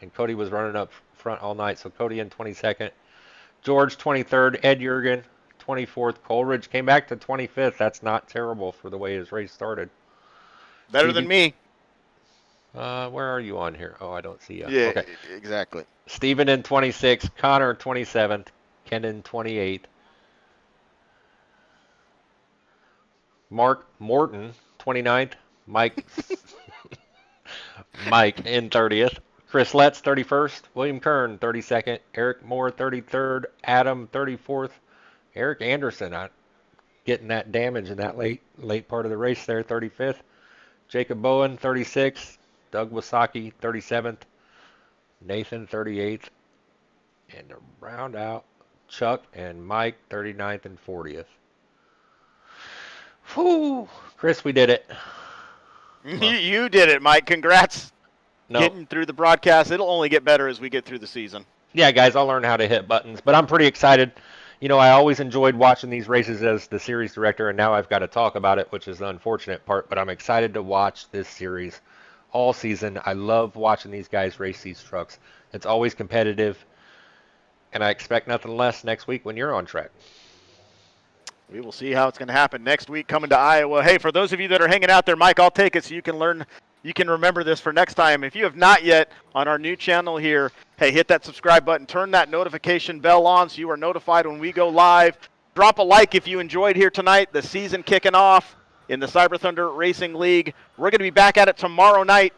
And Cody was running up front all night, so Cody in 22nd. George 23rd, Ed Jurgen 24th. Coleridge came back to 25th. That's not terrible for the way his race started. Better than me. Where are you on here? Oh, I don't see you. Yeah, okay. Exactly. Steven in 26th, Connor 27th, Ken in 28th. Mark Morton 29th, Mike in 30th. Chris Letts 31st, William Kern 32nd, Eric Moore 33rd, Adam 34th, Eric Anderson getting that damage in that late part of the race there, 35th. Jacob Bowen 36th, Doug Wasaki 37th, Nathan 38th, and to round out, Chuck and Mike 39th and 40th. Whew, Chris, we did it. You did it, Mike. Congrats. No. Getting through the broadcast. It'll only get better as we get through the season. Yeah, guys, I'll learn how to hit buttons, but I'm pretty excited. You know, I always enjoyed watching these races as the series director, and now I've got to talk about it, which is the unfortunate part, but I'm excited to watch this series all season. I love watching these guys race these trucks. It's always competitive, and I expect nothing less next week when you're on track. We will see how it's going to happen next week coming to Iowa. Hey, for those of you that are hanging out there, Mike, I'll take it so you can learn. You can remember this for next time. If you have not yet on our new channel here, hey, hit that subscribe button. Turn that notification bell on so you are notified when we go live. Drop a like if you enjoyed here tonight. The season kicking off in the Cyber Thunder Racing League. We're going to be back at it tomorrow night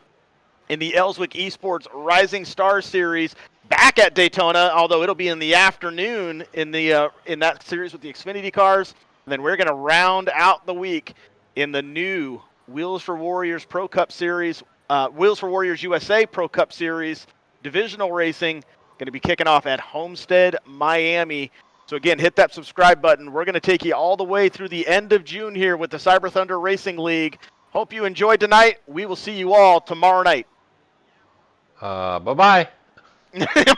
in the Ellswick Esports Rising Stars Series. Back at Daytona, although it'll be in the afternoon in that series with the Xfinity cars. And then we're going to round out the week in the new Wheels for Warriors Pro Cup Series, Wheels for Warriors USA Pro Cup Series, divisional racing, going to be kicking off at Homestead, Miami. So again, hit that subscribe button. We're going to take you all the way through the end of June here with the Cyber Thunder Racing League. Hope you enjoyed tonight. We will see you all tomorrow night. Bye-bye.